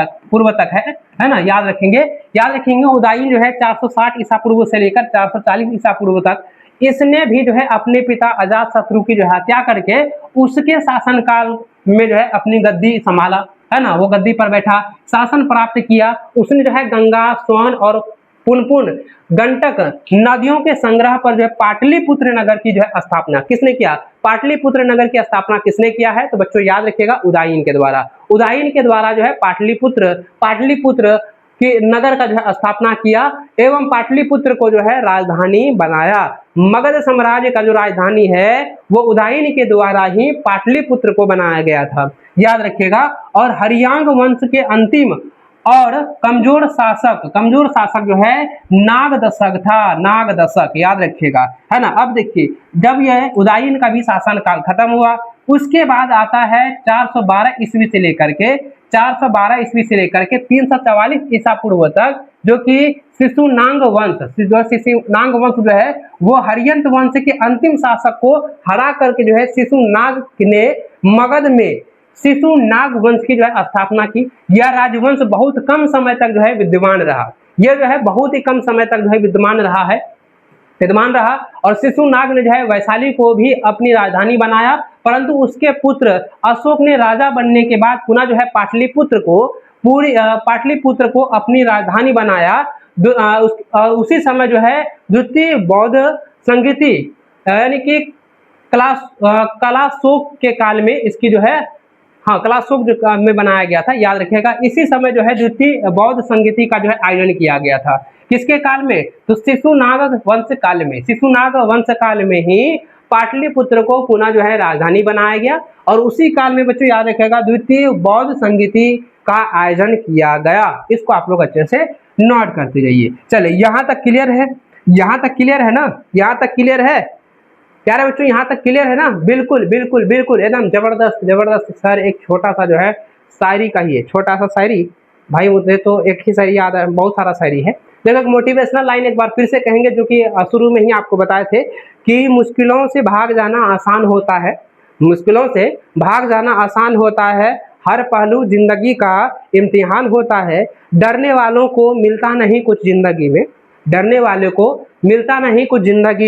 है ना, याद रखेंगे उदायीन जो है 460 ईसा पूर्व से लेकर 440 ईसा पूर्व तक, इसने भी जो है अपने पिता अजातशत्रु की जो हत्या करके उसके शासनकाल में जो है अपनी गद्दी संभाला, है ना, वो गद्दी पर बैठा, शासन प्राप्त किया। उसने जो है गंगा, सोन और पुनपुन गंडक नदियों के संग्रह पर जो है पाटलिपुत्र नगर की जो है स्थापना किसने किया, पाटलिपुत्र नगर की स्थापना किसने किया है, तो बच्चों याद रखिएगा उदायीन के द्वारा, उदायीन के द्वारा जो है पाटलिपुत्र कि नगर का जो है स्थापना किया एवं पाटलिपुत्र को जो है राजधानी बनाया। मगध साम्राज्य का जो राजधानी है वो उदायीन के द्वारा ही पाटलिपुत्र को बनाया गया था, याद रखिएगा। और हरियांग वंश के अंतिम और कमजोर शासक जो है नागदशक था, नागदशक, याद रखिएगा, है ना। अब देखिए जब यह उदायीन का भी शासन काल खत्म हुआ, उसके बाद आता है 412 ईस्वी से लेकर के 344 ईसा पूर्व तक, जो कि शिशुनाग वंश जो है वो हरियंत वंश के अंतिम शासक को हरा करके जो है शिशुनाग ने मगध में शिशुनाग वंश की जो है स्थापना की। यह राजवंश बहुत कम समय तक जो है विद्यमान रहा, यह जो है बहुत ही कम समय तक जो है विद्यमान रहा और शिशुनाग ने जो है वैशाली को भी अपनी राजधानी बनाया, परंतु उसके पुत्र अशोक ने राजा बनने के बाद पुनः जो है पाटलिपुत्र को अपनी राजधानी बनाया। उसी समय जो है द्वितीय बौद्ध संगीति यानी कि कलाशोक के काल में इसकी जो है कलाशोक में बनाया गया था, याद रखिएगा। इसी समय जो है द्वितीय बौद्ध संगीति का जो है आयोजन किया गया था, किसके काल में, तो शिशुनाग वंश काल में ही पाटलिपुत्र को पुनः जो है राजधानी बनाया गया और उसी काल में बच्चों याद रखिएगा द्वितीय बौद्ध संगीति का आयोजन किया गया। इसको आप लोग अच्छे से नोट करते जाइए। चले यहाँ तक क्लियर है, यहाँ तक क्लियर है प्यारे बच्चों, यहाँ तक क्लियर है ना, बिल्कुल एकदम जबरदस्त सर। एक छोटा सा जो है शायरी का ही है, छोटा सा शायरी भाई, मुझे तो एक ही शायरी याद है, बहुत सारा शायरी है। देखो मोटिवेशनल लाइन एक बार फिर से कहेंगे, जो कि शुरू में ही आपको बताए थे कि मुश्किलों से भाग जाना आसान होता है, हर पहलू जिंदगी का इम्तिहान होता है। डरने वालों को मिलता नहीं कुछ जिंदगी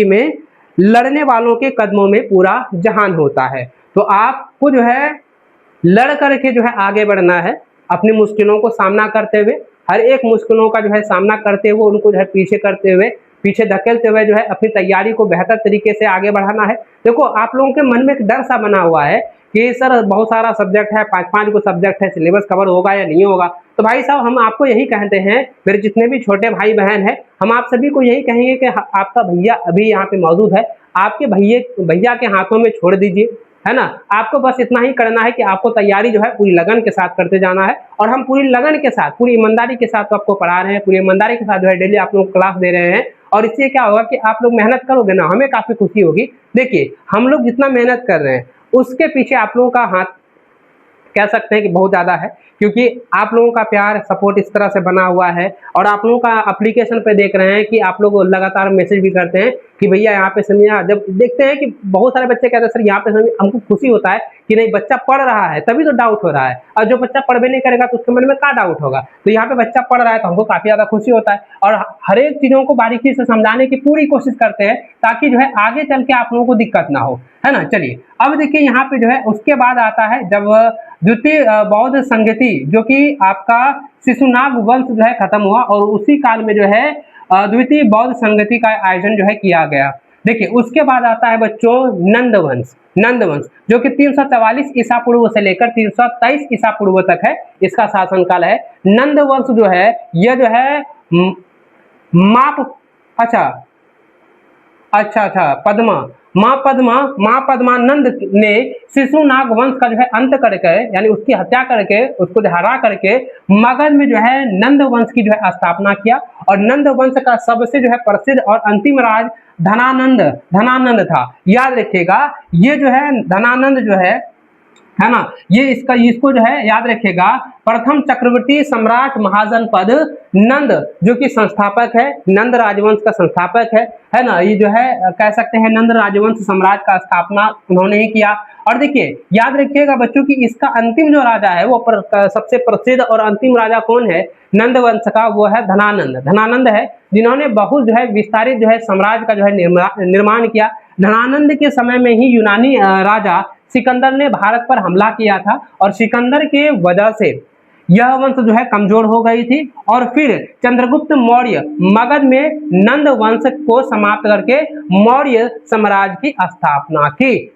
में, लड़ने वालों के कदमों में पूरा जहान होता है। तो आपको जो है लड़ करके जो है आगे बढ़ना है, अपनी मुश्किलों को सामना करते हुए, हर एक मुश्किलों का जो है सामना करते हुए, उनको जो है पीछे धकेलते हुए जो है अपनी तैयारी को बेहतर तरीके से आगे बढ़ाना है। देखो आप लोगों के मन में एक डर सा बना हुआ है कि सर बहुत सारा सब्जेक्ट है, 5-5 को सब्जेक्ट है, सिलेबस कवर होगा या नहीं होगा। तो भाई साहब हम आपको यही कहते हैं, मेरे जितने भी छोटे भाई बहन हैं, हम आप सभी को यही कहेंगे कि आपका भैया अभी यहाँ पे मौजूद है, आपके भैया के हाथों में छोड़ दीजिए, है ना। आपको बस इतना ही करना है कि आपको तैयारी जो है पूरी लगन के साथ करते जाना है, और हम पूरी लगन के साथ, पूरी ईमानदारी के साथ आपको पढ़ा रहे हैं, पूरी ईमानदारी के साथ जो है डेली आप लोग क्लास दे रहे हैं। और इससे क्या होगा कि आप लोग मेहनत करोगे ना, हमें काफी खुशी होगी। देखिए हम लोग जितना मेहनत कर रहे हैं उसके पीछे आप लोगों का हाथ कह सकते हैं कि बहुत ज़्यादा है, क्योंकि आप लोगों का प्यार सपोर्ट इस तरह से बना हुआ है। और आप लोगों का एप्लीकेशन पे देख रहे हैं कि आप लोग लगातार मैसेज भी करते हैं कि भैया यहाँ पे समझिए। जब देखते हैं कि बहुत सारे बच्चे कहते हैं सर यहाँ पे समझिए, हमको खुशी होता है कि नहीं बच्चा पढ़ रहा है, तभी तो डाउट हो रहा है। और जो बच्चा पढ़ नहीं करेगा तो उसके मन में क्या डाउट होगा। तो यहाँ पे बच्चा पढ़ रहा है तो हमको काफी ज्यादा खुशी होता है, और हर एक चीजों को बारीकी से समझाने की पूरी कोशिश करते हैं ताकि जो है आगे चल के आप लोगों को दिक्कत ना हो, है ना। चलिए अब देखिए यहाँ पे जो है उसके बाद आता है जब द्वितीय बौद्ध संगति, जो कि आपका शिशुनाग वंश जो है खत्म हुआ, और उसी काल में जो है द्वितीय बौद्ध संगति का आयोजन जो है किया गया। देखिए उसके बाद आता है बच्चों नंद वंश जो कि 344 ईसा पूर्व से लेकर 323 ईसा पूर्व तक है, इसका शासनकाल है। नंद वंश जो है यह जो है माप अच्छा माँ पद्मानंद ने शिशुनाग वंश का जो है अंत करके, यानी उसकी हत्या करके, उसको हरा करके मगध में जो है नंद वंश की जो है स्थापना किया। और नंद वंश का सबसे जो है प्रसिद्ध और अंतिम राज धनानंद था। याद रखिएगा ये जो है धनानंद जो है ना, ये इसको जो है याद रखिएगा, प्रथम चक्रवर्ती सम्राट महाजनपद नंद जो कि संस्थापक है, नंद राजवंश का संस्थापक है ना। ये जो है कह सकते हैं नंद राजवंश साम्राज्य का स्थापना उन्होंने ही किया। और देखिए याद रखिएगा बच्चों की इसका अंतिम जो राजा है वो सबसे प्रसिद्ध और अंतिम राजा कौन है नंद वंश का, वो है धनानंद है, जिन्होंने बहुत जो है विस्तारित जो है साम्राज्य का जो है निर्माण किया। धनानंद के समय में ही यूनानी राजा सिकंदर ने भारत पर हमला किया था, और सिकंदर के वजह से यह वंश जो है कमजोर हो गई थी। और फिर चंद्रगुप्त मौर्य मगध में नंद वंश को समाप्त करके मौर्य साम्राज्य की स्थापना की।